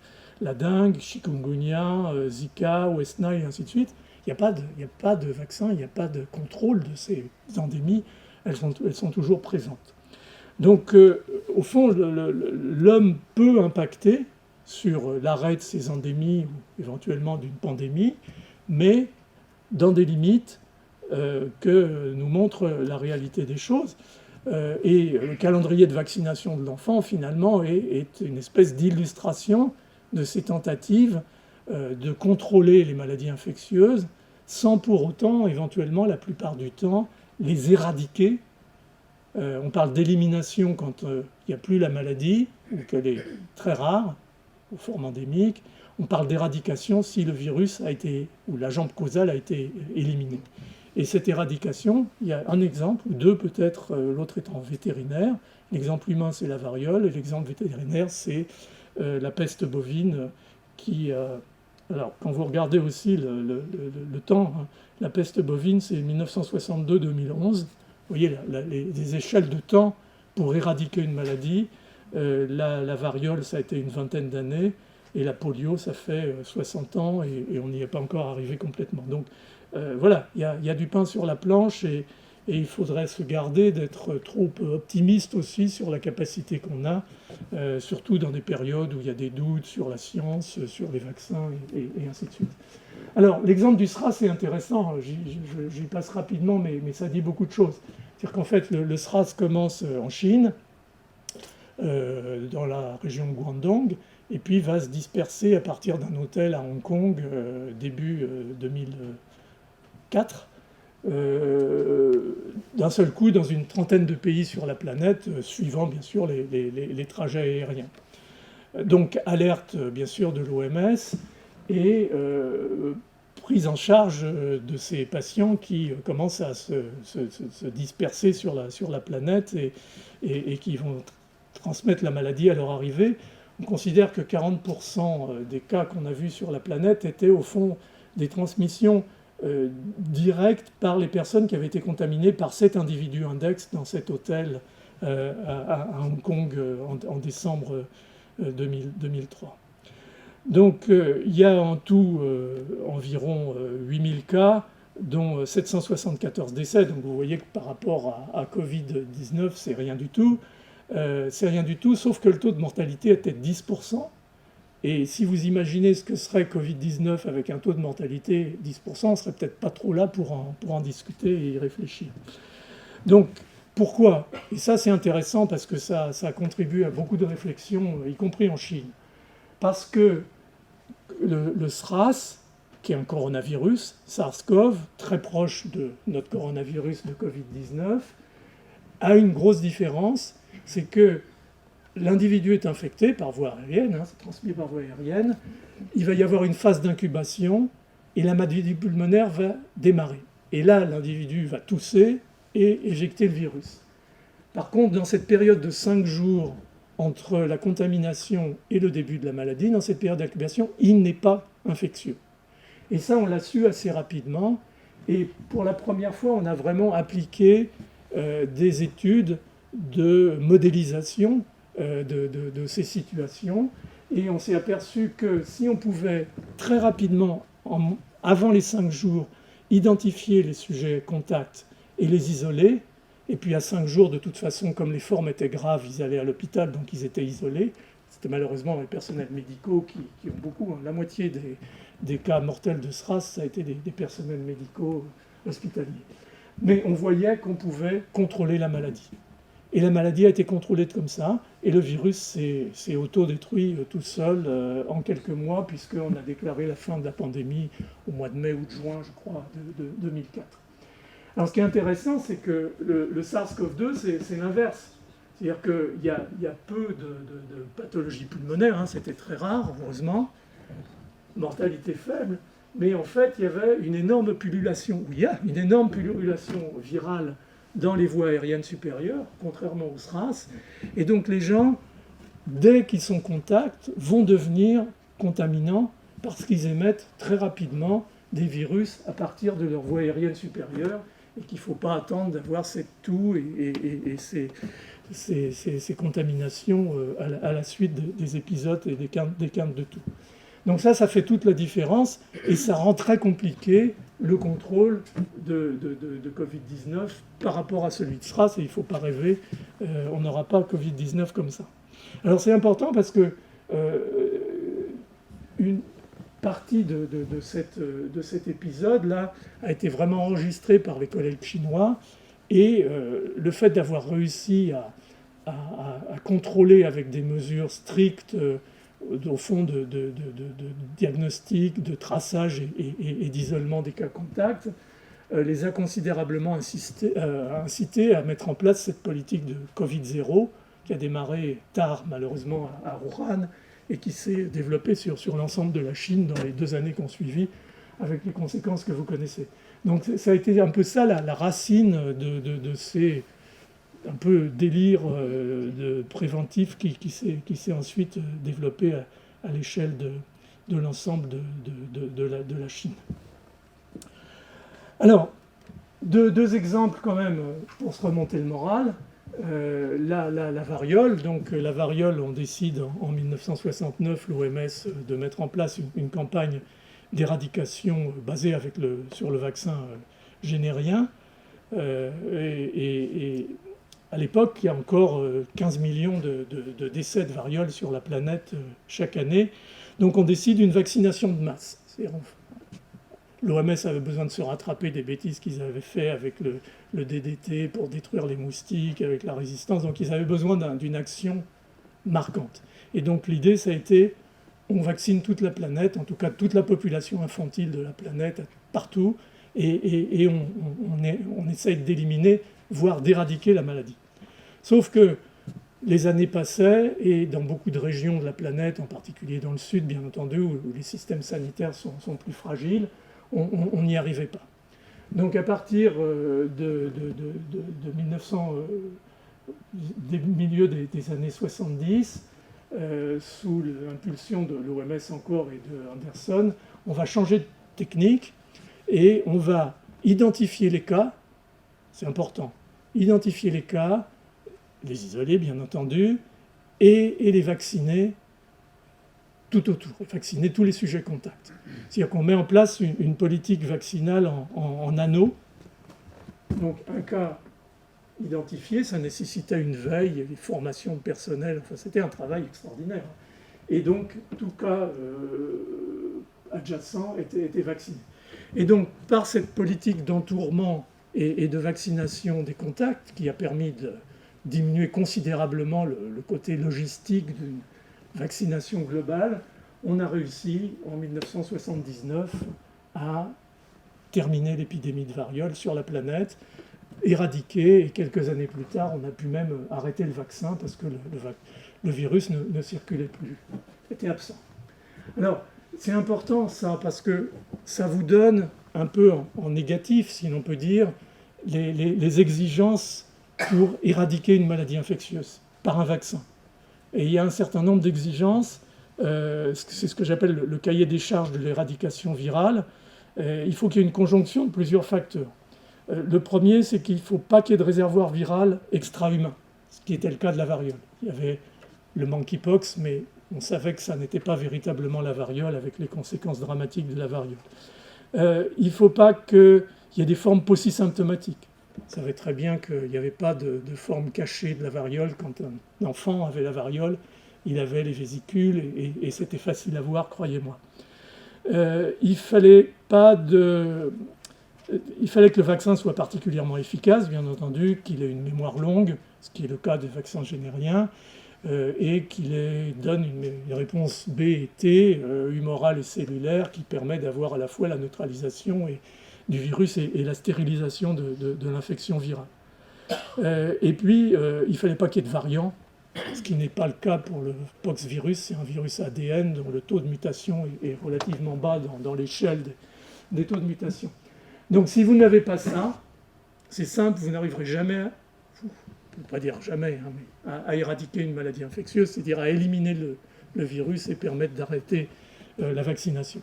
la dengue, chikungunya, Zika, West Nile, et ainsi de suite. Il n'y a pas de vaccin, il n'y a pas de contrôle de ces endémies, elles sont toujours présentes. Donc, au fond, l'homme peut impacter sur l'arrêt de ces endémies ou éventuellement d'une pandémie, mais dans des limites que nous montre la réalité des choses. Et le calendrier de vaccination de l'enfant, finalement, est une espèce d'illustration de ces tentatives de contrôler les maladies infectieuses sans pour autant, éventuellement, la plupart du temps, les éradiquer. On parle d'élimination quand il n'y a plus la maladie ou qu'elle est très rare, aux formes endémiques. On parle d'éradication si le virus a été, ou l'agent causal a été éliminé. Et cette éradication, il y a un exemple, ou deux peut-être, l'autre étant vétérinaire. L'exemple humain, c'est la variole, et l'exemple vétérinaire, c'est la peste bovine qui... alors, quand vous regardez aussi le temps, hein, la peste bovine, c'est 1962-2011. Vous voyez les échelles de temps pour éradiquer une maladie. La variole, ça a été une vingtaine d'années. et la polio, ça fait 60 ans, et on n'y est pas encore arrivé complètement. Donc voilà, il y a du pain sur la planche, et il faudrait se garder d'être trop optimiste aussi sur la capacité qu'on a, surtout dans des périodes où il y a des doutes sur la science, sur les vaccins, et ainsi de suite. Alors, l'exemple du SRAS est intéressant, j'y passe rapidement, mais ça dit beaucoup de choses. C'est-à-dire qu'en fait, le SRAS commence en Chine, dans la région de Guangdong, et puis va se disperser à partir d'un hôtel à Hong Kong, début 2004, d'un seul coup dans une trentaine de pays sur la planète, suivant bien sûr les trajets aériens. Donc alerte bien sûr de l'OMS et prise en charge de ces patients qui commencent à se disperser sur la planète et qui vont transmettre la maladie à leur arrivée. On considère que 40% des cas qu'on a vus sur la planète étaient au fond des transmissions directes par les personnes qui avaient été contaminées par cet individu index dans cet hôtel à Hong Kong en décembre 2003. Donc il y a en tout environ 8000 cas, dont 774 décès. Donc vous voyez que par rapport à Covid-19, c'est rien du tout. C'est rien du tout, sauf que le taux de mortalité était de 10%. Et si vous imaginez ce que serait Covid-19 avec un taux de mortalité 10%, on ne serait peut-être pas trop là pour en discuter et y réfléchir. Donc, pourquoi? Et ça, c'est intéressant parce que ça contribue à beaucoup de réflexions, y compris en Chine. Parce que le SRAS, qui est un coronavirus, SARS-CoV, très proche de notre coronavirus de Covid-19, a une grosse différence, c'est que l'individu est infecté par voie aérienne, c'est transmis par voie aérienne, il va y avoir une phase d'incubation et la maladie pulmonaire va démarrer. Et là, l'individu va tousser et éjecter le virus. Par contre, dans cette période de 5 jours entre la contamination et le début de la maladie, dans cette période d'incubation, il n'est pas infectieux. Et ça, on l'a su assez rapidement. Et pour la première fois, on a vraiment appliqué des études de modélisation de ces situations. Et on s'est aperçu que si on pouvait très rapidement, avant les 5 jours, identifier les sujets contacts et les isoler, et puis à 5 jours, de toute façon, comme les formes étaient graves, ils allaient à l'hôpital, donc ils étaient isolés. C'était malheureusement les personnels médicaux qui ont beaucoup, la moitié des cas mortels de SRAS, ça a été des personnels médicaux hospitaliers. Mais on voyait qu'on pouvait contrôler la maladie. Et la maladie a été contrôlée comme ça, et le virus s'est auto-détruit tout seul en quelques mois, puisqu'on a déclaré la fin de la pandémie au mois de mai ou de juin, je crois, de 2004. Alors ce qui est intéressant, c'est que le SARS-CoV-2, c'est l'inverse. C'est-à-dire qu'il y a peu de pathologies pulmonaires, c'était très rare, heureusement, mortalité faible, mais en fait, il y avait une énorme pullulation, il y a une énorme pullulation virale dans les voies aériennes supérieures, contrairement au SRAS. Et donc les gens, dès qu'ils sont en contact, vont devenir contaminants parce qu'ils émettent très rapidement des virus à partir de leur voie aérienne supérieure et qu'il ne faut pas attendre d'avoir cette toux et ces contaminations à la suite des épisodes et des quintes de toux. Donc ça fait toute la différence et ça rend très compliqué le contrôle de Covid-19 par rapport à celui de SRAS, et il ne faut pas rêver, on n'aura pas Covid-19 comme ça. Alors c'est important parce que une partie de cet épisode-là a été vraiment enregistrée par les collègues chinois, et le fait d'avoir réussi à contrôler avec des mesures strictes au fond de diagnostic, de traçage et d'isolement des cas contacts, les a considérablement incités à mettre en place cette politique de Covid-0 qui a démarré tard, malheureusement, à Wuhan et qui s'est développée sur l'ensemble de la Chine dans les 2 années qui ont suivi, avec les conséquences que vous connaissez. Donc ça a été un peu ça la racine de ces un peu délire préventif qui s'est ensuite développé à l'échelle de l'ensemble de la Chine. Alors, deux exemples quand même pour se remonter le moral. la variole. Donc la variole, on décide en 1969, l'OMS, de mettre en place une campagne d'éradication basée sur le vaccin générien. Et à l'époque, il y a encore 15 millions de décès de variole sur la planète chaque année. Donc on décide une vaccination de masse. L'OMS avait besoin de se rattraper des bêtises qu'ils avaient fait avec le DDT pour détruire les moustiques, avec la résistance. Donc ils avaient besoin d'une action marquante. Et donc l'idée, ça a été, on vaccine toute la planète, en tout cas toute la population infantile de la planète, partout, et on essaye d'éliminer, voire d'éradiquer la maladie. Sauf que les années passaient, et dans beaucoup de régions de la planète, en particulier dans le sud, bien entendu, où les systèmes sanitaires sont plus fragiles, on n'y arrivait pas. Donc à partir de 1900, des milieux des années 70, sous l'impulsion de l'OMS encore et de Anderson, on va changer de technique et on va identifier les cas, c'est important, identifier les cas, les isoler bien entendu, et les vacciner tout autour, et vacciner tous les sujets contacts. C'est-à-dire qu'on met en place une politique vaccinale en anneaux. Donc un cas identifié, ça nécessitait une veille, des formations de personnel, enfin c'était un travail extraordinaire. Et donc tout cas adjacent était vacciné. Et donc par cette politique d'entourement et de vaccination des contacts, qui a permis de diminuer considérablement le côté logistique d'une vaccination globale, on a réussi en 1979 à terminer l'épidémie de variole sur la planète, éradiquer, et quelques années plus tard, on a pu même arrêter le vaccin parce que le virus ne circulait plus, était absent. Alors, c'est important ça, parce que ça vous donne un peu en négatif, si l'on peut dire, les exigences pour éradiquer une maladie infectieuse par un vaccin. Et il y a un certain nombre d'exigences, c'est ce que j'appelle le cahier des charges de l'éradication virale. Il faut qu'il y ait une conjonction de plusieurs facteurs. Le premier, c'est qu'il ne faut pas qu'il y ait de réservoir viral extra-humain, ce qui était le cas de la variole. Il y avait le monkeypox, mais on savait que ça n'était pas véritablement la variole avec les conséquences dramatiques de la variole. Il ne faut pas qu'il y ait des formes paucisymptomatiques. On savait très bien qu'il n'y avait pas de forme cachée de la variole. Quand un enfant avait la variole, il avait les vésicules et c'était facile à voir, croyez-moi. Il fallait que le vaccin soit particulièrement efficace, bien entendu, qu'il ait une mémoire longue, ce qui est le cas des vaccins génériens, et qu'il donne une réponse B et T, humorale et cellulaire, qui permet d'avoir à la fois la neutralisation du virus et la stérilisation de l'infection virale. Et puis, il ne fallait pas qu'il y ait de variants, ce qui n'est pas le cas pour le poxvirus. C'est un virus ADN dont le taux de mutation est relativement bas dans l'échelle des taux de mutation. Donc si vous n'avez pas ça, c'est simple, vous n'arriverez jamais, je ne peux pas dire jamais, hein, mais à éradiquer une maladie infectieuse, c'est-à-dire à éliminer le virus et permettre d'arrêter la vaccination.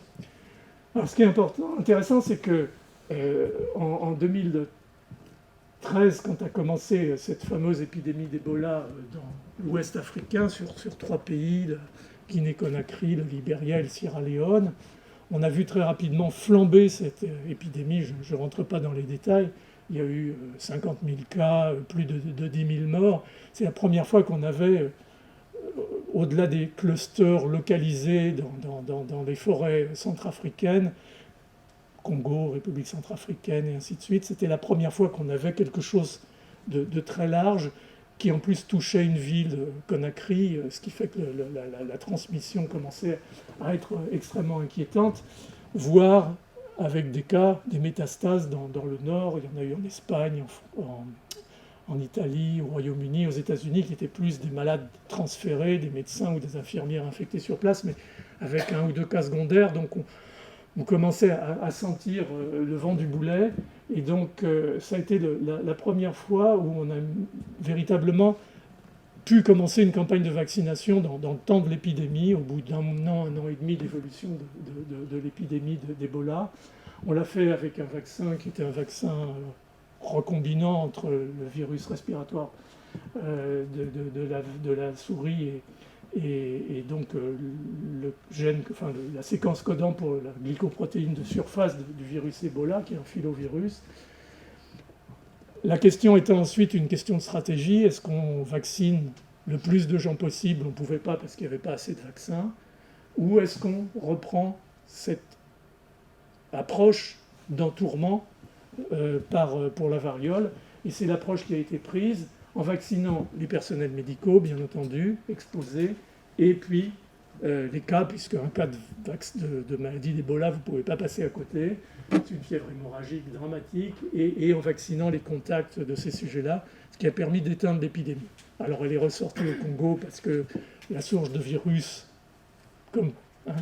Alors ce qui est intéressant, c'est que en 2013, quand a commencé cette fameuse épidémie d'Ebola dans l'Ouest africain, sur 3 pays, la Guinée-Conakry, le Libéria et le Sierra Leone, on a vu très rapidement flamber cette épidémie. Je ne rentre pas dans les détails. Il y a eu 50 000 cas, plus de 10 000 morts. C'est la première fois qu'on avait, au-delà des clusters localisés dans les forêts centrafricaines, Congo, République centrafricaine et ainsi de suite, c'était la première fois qu'on avait quelque chose de très large qui en plus touchait une ville, Conakry, ce qui fait que la transmission commençait à être extrêmement inquiétante, voire avec des cas, des métastases dans le nord. Il y en a eu en Espagne, en Italie, au Royaume-Uni, aux États-Unis, qui étaient plus des malades transférés, des médecins ou des infirmières infectés sur place, mais avec 1 ou 2 cas secondaires. Donc on commençait à sentir le vent du boulet. Et donc, ça a été la première fois où on a véritablement pu commencer une campagne de vaccination dans le temps de l'épidémie, au bout d'un an, 1 an et demi d'évolution de l'épidémie d'Ebola. On l'a fait avec un vaccin qui était un vaccin recombinant entre le virus respiratoire de la souris et donc le gène, enfin, la séquence codant pour la glycoprotéine de surface du virus Ebola, qui est un filovirus. La question étant ensuite une question de stratégie. Est-ce qu'on vaccine le plus de gens possible? On ne pouvait pas parce qu'il n'y avait pas assez de vaccins. Ou est-ce qu'on reprend cette approche d'entourement pour la variole? Et c'est l'approche qui a été prise en vaccinant les personnels médicaux, bien entendu, exposés, et puis les cas, puisque un cas de maladie d'Ebola, vous ne pouvez pas passer à côté. C'est une fièvre hémorragique dramatique, et en vaccinant les contacts de ces sujets-là, ce qui a permis d'éteindre l'épidémie. Alors elle est ressortie au Congo parce que la source de virus, comme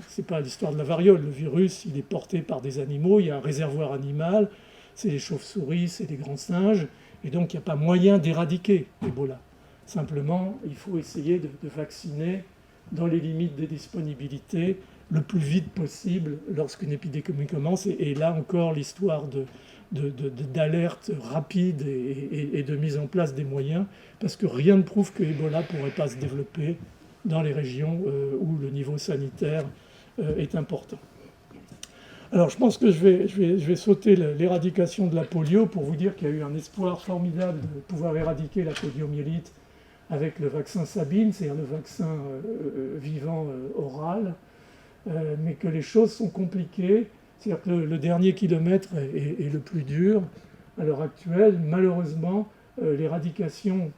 c'est pas l'histoire de la variole, le virus il est porté par des animaux, il y a un réservoir animal, c'est les chauves-souris, c'est les grands singes, et donc il n'y a pas moyen d'éradiquer l'Ebola. Simplement, il faut essayer de vacciner dans les limites des disponibilités le plus vite possible lorsqu'une épidémie commence. Et là encore, l'histoire d'alerte rapide et de mise en place des moyens, parce que rien ne prouve que Ebola ne pourrait pas se développer dans les régions où le niveau sanitaire est important. Alors je pense que je vais sauter l'éradication de la polio pour vous dire qu'il y a eu un espoir formidable de pouvoir éradiquer la poliomyélite avec le vaccin Sabin, c'est-à-dire le vaccin vivant oral, mais que les choses sont compliquées. C'est-à-dire que le dernier kilomètre est le plus dur à l'heure actuelle. Malheureusement, l'éradication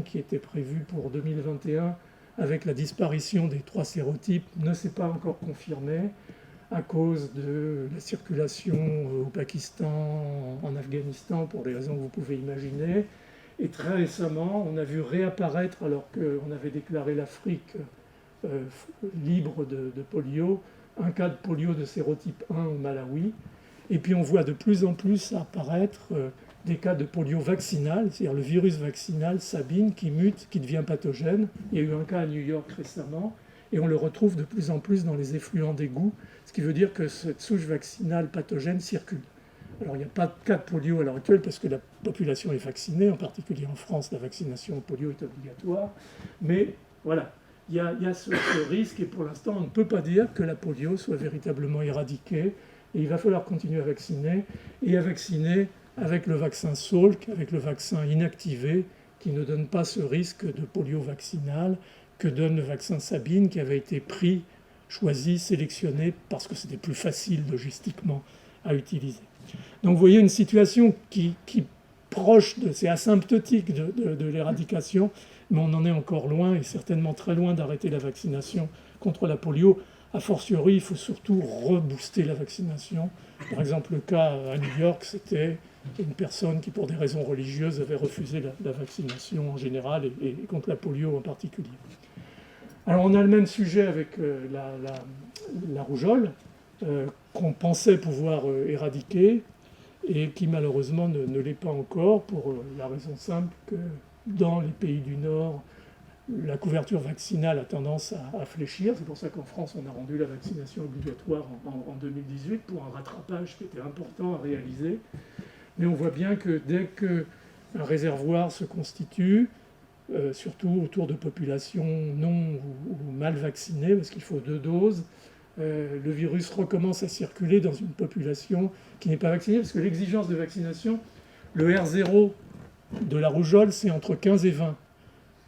qui était prévue pour 2021 avec la disparition des 3 sérotypes ne s'est pas encore confirmée à cause de la circulation au Pakistan, en Afghanistan, pour les raisons que vous pouvez imaginer. Et très récemment, on a vu réapparaître, alors qu'on avait déclaré l'Afrique libre de polio, un cas de polio de sérotype 1 au Malawi. Et puis on voit de plus en plus apparaître des cas de polio vaccinal, c'est-à-dire le virus vaccinal Sabin qui mute, qui devient pathogène. Il y a eu un cas à New York récemment, et on le retrouve de plus en plus dans les effluents d'égouts, ce qui veut dire que cette souche vaccinale pathogène circule. Alors il n'y a pas de cas de polio à l'heure actuelle parce que la population est vaccinée, en particulier en France, la vaccination au polio est obligatoire. Mais voilà, il y a ce risque, et pour l'instant on ne peut pas dire que la polio soit véritablement éradiquée. Et il va falloir continuer à vacciner, et à vacciner avec le vaccin Salk, avec le vaccin inactivé, qui ne donne pas ce risque de polio vaccinal que donne le vaccin Sabin, qui avait été choisi, sélectionné, parce que c'était plus facile logistiquement à utiliser. Donc vous voyez une situation qui proche c'est asymptotique de l'éradication, mais on en est encore loin, et certainement très loin d'arrêter la vaccination contre la polio. A fortiori, il faut surtout rebooster la vaccination. Par exemple, le cas à New York, c'était une personne qui, pour des raisons religieuses, avait refusé la vaccination en général et contre la polio en particulier. Alors, on a le même sujet avec la rougeole, qu'on pensait pouvoir éradiquer et qui, malheureusement, ne l'est pas encore, pour la raison simple que dans les pays du Nord, la couverture vaccinale a tendance à fléchir. C'est pour ça qu'en France, on a rendu la vaccination obligatoire en 2018 pour un rattrapage qui était important à réaliser. Mais on voit bien que dès qu'un réservoir se constitue, surtout autour de populations non ou mal vaccinées, parce qu'il faut 2 doses, le virus recommence à circuler dans une population qui n'est pas vaccinée, parce que l'exigence de vaccination, le R0 de la rougeole, c'est entre 15 et 20.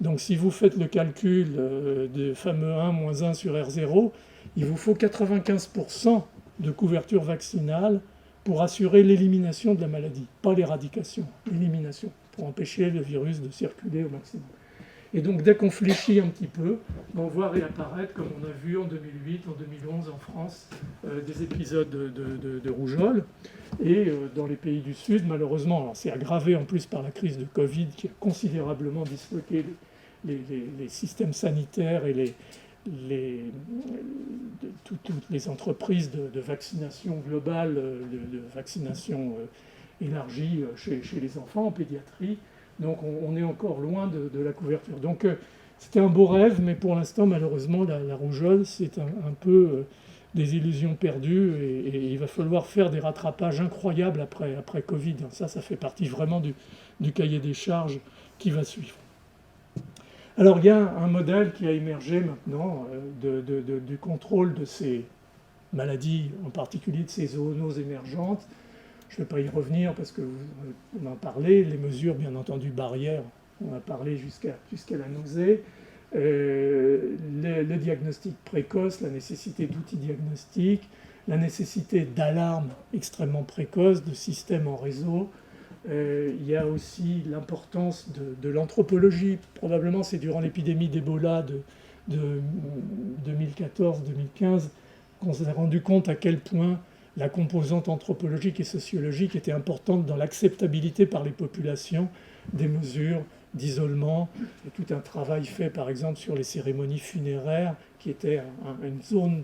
Donc si vous faites le calcul de fameux 1 moins 1 sur R0, il vous faut 95% de couverture vaccinale pour assurer l'élimination de la maladie. Pas l'éradication, l'élimination, pour empêcher le virus de circuler au maximum. Et donc dès qu'on fléchit un petit peu, on voit réapparaître, comme on a vu en 2008, en 2011 en France, des épisodes de rougeole. Et dans les pays du Sud, malheureusement, alors c'est aggravé en plus par la crise de Covid qui a considérablement disloqué les systèmes sanitaires et toutes les entreprises de vaccination globale, de vaccination élargie chez les enfants en pédiatrie. Donc on est encore loin de la couverture. Donc c'était un beau rêve, mais pour l'instant, malheureusement, la rougeole, c'est un peu des illusions perdues, et il va falloir faire des rattrapages incroyables après Covid. Ça fait partie vraiment du cahier des charges qui va suivre. Alors il y a un modèle qui a émergé maintenant du contrôle de ces maladies, en particulier de ces zoonoses émergentes. Je ne vais pas y revenir parce qu'on en parlait, les mesures bien entendu barrières, on a parlé jusqu'à la nausée. Le diagnostic précoce, la nécessité d'outils diagnostiques, la nécessité d'alarmes extrêmement précoces, de systèmes en réseau. Il y a aussi l'importance de l'anthropologie. Probablement, c'est durant l'épidémie d'Ebola de 2014-2015 qu'on s'est rendu compte à quel point la composante anthropologique et sociologique était importante dans l'acceptabilité par les populations des mesures d'isolement. Il y a tout un travail fait, par exemple, sur les cérémonies funéraires, qui était une zone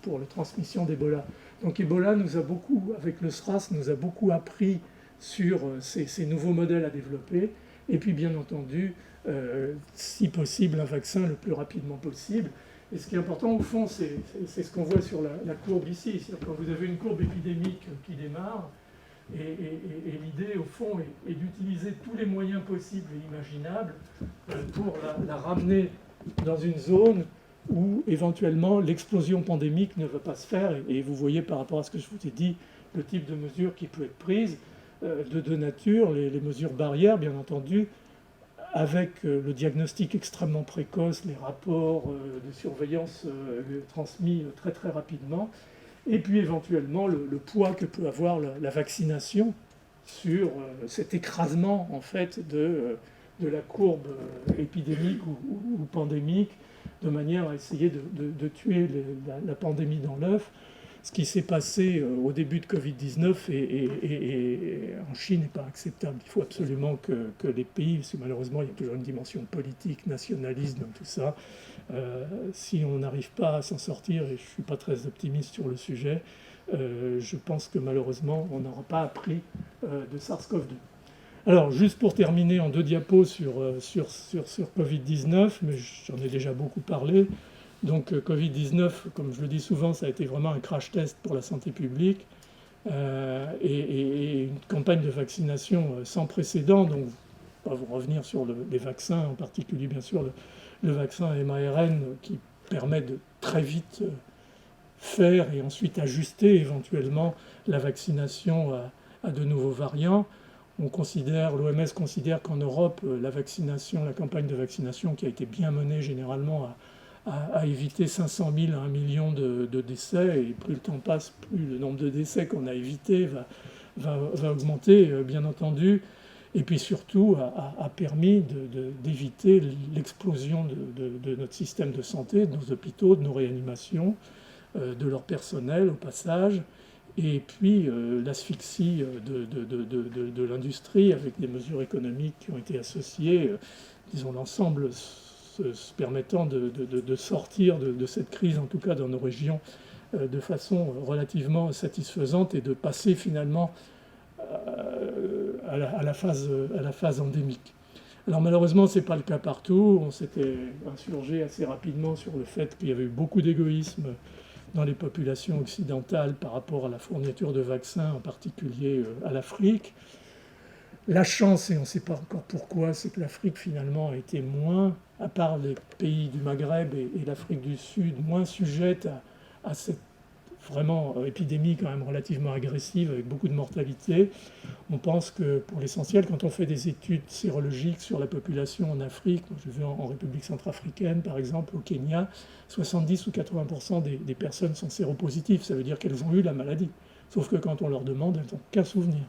pour la transmission d'Ebola. Donc Ebola nous a beaucoup, avec le SRAS, nous a beaucoup appris sur ces nouveaux modèles à développer. Et puis, bien entendu, si possible, un vaccin le plus rapidement possible. Et ce qui est important, au fond, c'est ce qu'on voit sur la courbe ici. C'est-à-dire quand vous avez une courbe épidémique qui démarre, et l'idée, au fond, est d'utiliser tous les moyens possibles et imaginables pour la ramener dans une zone où, éventuellement, l'explosion pandémique ne va pas se faire. Et vous voyez, par rapport à ce que je vous ai dit, le type de mesure qui peut être prise de deux natures, les mesures barrières, bien entendu, avec le diagnostic extrêmement précoce, les rapports de surveillance transmis très très rapidement, et puis éventuellement le poids que peut avoir la vaccination sur cet écrasement en fait de la courbe épidémique ou pandémique, de manière à essayer de tuer la pandémie dans l'œuf. Ce qui s'est passé au début de Covid-19 et en Chine n'est pas acceptable. Il faut absolument que les pays, parce que malheureusement il y a toujours une dimension politique, nationaliste dans tout ça, si on n'arrive pas à s'en sortir, et je ne suis pas très optimiste sur le sujet, je pense que malheureusement on n'aura pas appris de SARS-CoV-2. Alors juste pour terminer en 2 diapos sur Covid-19, mais j'en ai déjà beaucoup parlé. Donc Covid-19, comme je le dis souvent, ça a été vraiment un crash test pour la santé publique et une campagne de vaccination sans précédent. Donc, je ne vais pas vous revenir sur les vaccins, en particulier bien sûr le vaccin MARN qui permet de très vite faire et ensuite ajuster éventuellement la vaccination à de nouveaux variants. L'OMS considère qu'en Europe, la campagne de vaccination qui a été bien menée généralement à éviter 500 000 à 1 million de décès, et plus le temps passe, plus le nombre de décès qu'on a évité va augmenter, bien entendu, et puis surtout a permis d'éviter l'explosion de notre système de santé, de nos hôpitaux, de nos réanimations, de leur personnel au passage, et puis l'asphyxie de l'industrie avec des mesures économiques qui ont été associées, disons l'ensemble se permettant de sortir de cette crise, en tout cas dans nos régions, de façon relativement satisfaisante et de passer finalement à la phase endémique. Alors malheureusement, ce n'est pas le cas partout. On s'était insurgé assez rapidement sur le fait qu'il y avait eu beaucoup d'égoïsme dans les populations occidentales par rapport à la fourniture de vaccins, en particulier à l'Afrique. La chance, et on ne sait pas encore pourquoi, c'est que l'Afrique finalement a été moins, à part les pays du Maghreb et l'Afrique du Sud, moins sujette à cette vraiment épidémie quand même relativement agressive avec beaucoup de mortalité. On pense que pour l'essentiel, quand on fait des études sérologiques sur la population en Afrique, je vu en République centrafricaine par exemple, au Kenya, 70 ou 80% des personnes sont séropositives, ça veut dire qu'elles ont eu la maladie. Sauf que quand on leur demande, elles n'ont qu'un souvenir.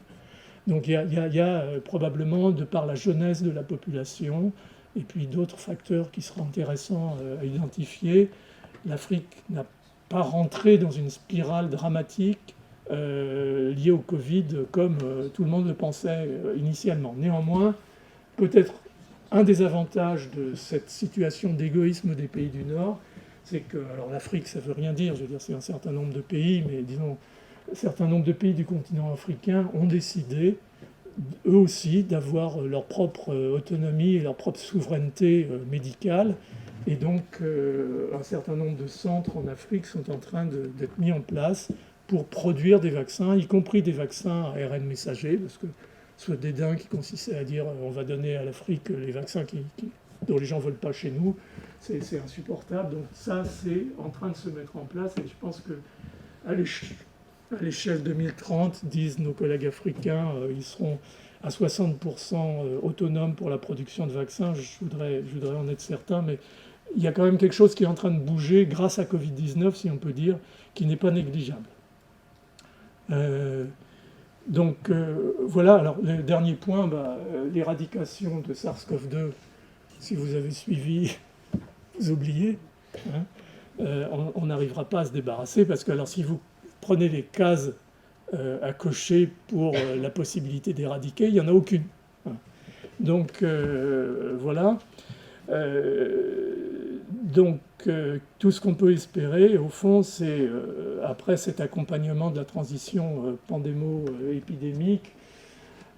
Donc il y a probablement, de par la jeunesse de la population, et puis d'autres facteurs qui seraient intéressants à identifier, l'Afrique n'a pas rentré dans une spirale dramatique liée au Covid comme tout le monde le pensait initialement. Néanmoins, peut-être un des avantages de cette situation d'égoïsme des pays du Nord, c'est que, alors l'Afrique ça ne veut rien dire, je veux dire c'est un certain nombre de pays, mais disons un certain nombre de pays du continent africain ont décidé, eux aussi, d'avoir leur propre autonomie et leur propre souveraineté médicale. Et donc, un certain nombre de centres en Afrique sont en train d'être mis en place pour produire des vaccins, y compris des vaccins à ARN messager, parce que ce dédain qui consistait à dire on va donner à l'Afrique les vaccins dont les gens ne veulent pas chez nous, c'est insupportable. Donc ça, c'est en train de se mettre en place et je pense qu'à l'échelle 2030, disent nos collègues africains, ils seront à 60% autonomes pour la production de vaccins. Je voudrais en être certain, mais il y a quand même quelque chose qui est en train de bouger grâce à Covid-19, si on peut dire, qui n'est pas négligeable. Voilà, alors le dernier point, l'éradication de SARS-CoV-2, si vous avez suivi, vous oubliez, hein, on n'arrivera pas à se débarrasser parce que alors, si vous prenez les cases à cocher pour la possibilité d'éradiquer, il n'y en a aucune. Hein. Donc voilà. Tout ce qu'on peut espérer, au fond, c'est, après cet accompagnement de la transition pandémo-épidémique,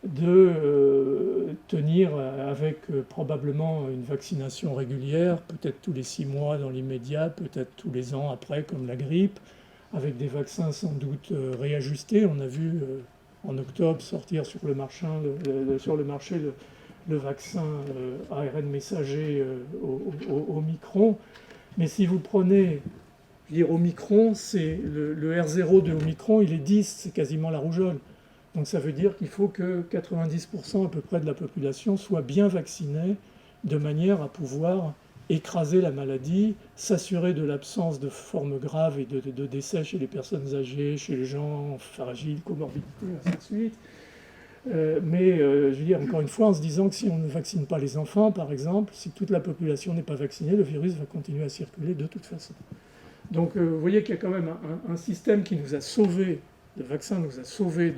de tenir avec probablement une vaccination régulière, peut-être tous les 6 mois dans l'immédiat, peut-être tous les ans après, comme la grippe, avec des vaccins sans doute réajustés. On a vu en octobre sortir sur le marché le vaccin ARN messager au Omicron. Mais si vous prenez, je veux dire, Omicron, c'est le R0 de Omicron, il est 10, c'est quasiment la rougeole. Donc ça veut dire qu'il faut que 90% à peu près de la population soit bien vaccinée de manière à pouvoir écraser la maladie, s'assurer de l'absence de formes graves et de décès chez les personnes âgées, chez les gens fragiles, comorbidités, ainsi de suite. Je veux dire, encore une fois, en se disant que si on ne vaccine pas les enfants, par exemple, si toute la population n'est pas vaccinée, le virus va continuer à circuler de toute façon. Donc vous voyez qu'il y a quand même un système qui nous a sauvés, le vaccin nous a sauvés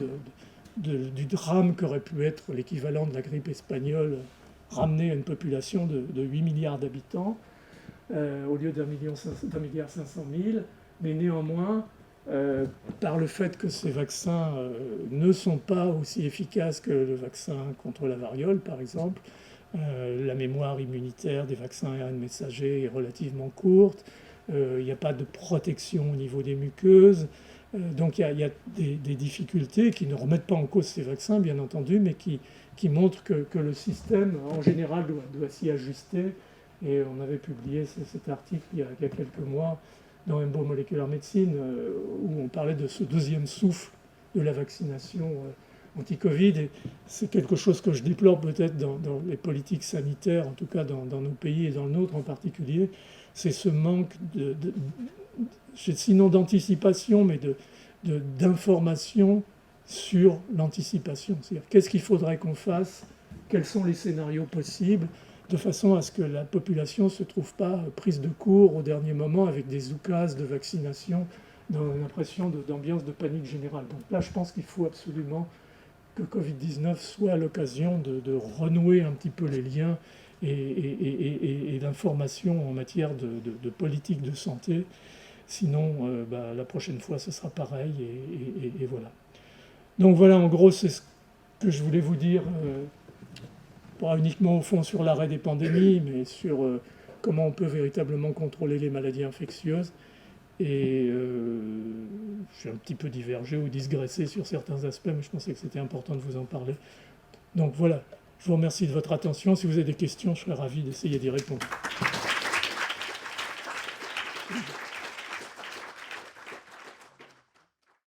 du drame qu'aurait pu être l'équivalent de la grippe espagnole ramenée à une population de 8 milliards d'habitants au lieu d'1,5 milliard, mais néanmoins, par le fait que ces vaccins ne sont pas aussi efficaces que le vaccin contre la variole, par exemple, la mémoire immunitaire des vaccins ARN messagers est relativement courte, il n'y a pas de protection au niveau des muqueuses, donc il y a des difficultés qui ne remettent pas en cause ces vaccins, bien entendu, mais qui montrent que le système, en général, doit s'y ajuster. Et on avait publié cet article il y a quelques mois dans Embryo Molecular Medicine, où on parlait de ce deuxième souffle de la vaccination anti-Covid. Et c'est quelque chose que je déplore peut-être dans les politiques sanitaires, en tout cas dans nos pays et dans le nôtre en particulier, c'est ce manque sinon d'anticipation, mais d'information sur l'anticipation. C'est-à-dire qu'est-ce qu'il faudrait qu'on fasse, quels sont les scénarios possibles, de façon à ce que la population ne se trouve pas prise de court au dernier moment avec des oukases de vaccination dans une impression d'ambiance de panique générale. Donc là, je pense qu'il faut absolument que Covid-19 soit l'occasion de renouer un petit peu les liens et d'information en matière de politique de santé. Sinon, la prochaine fois, ce sera pareil et voilà. Donc voilà, en gros, c'est ce que je voulais vous dire. Pas uniquement au fond sur l'arrêt des pandémies, mais sur comment on peut véritablement contrôler les maladies infectieuses. Et j'ai un petit peu divergé ou digressé sur certains aspects, mais je pensais que c'était important de vous en parler. Donc voilà, je vous remercie de votre attention. Si vous avez des questions, je serais ravi d'essayer d'y répondre.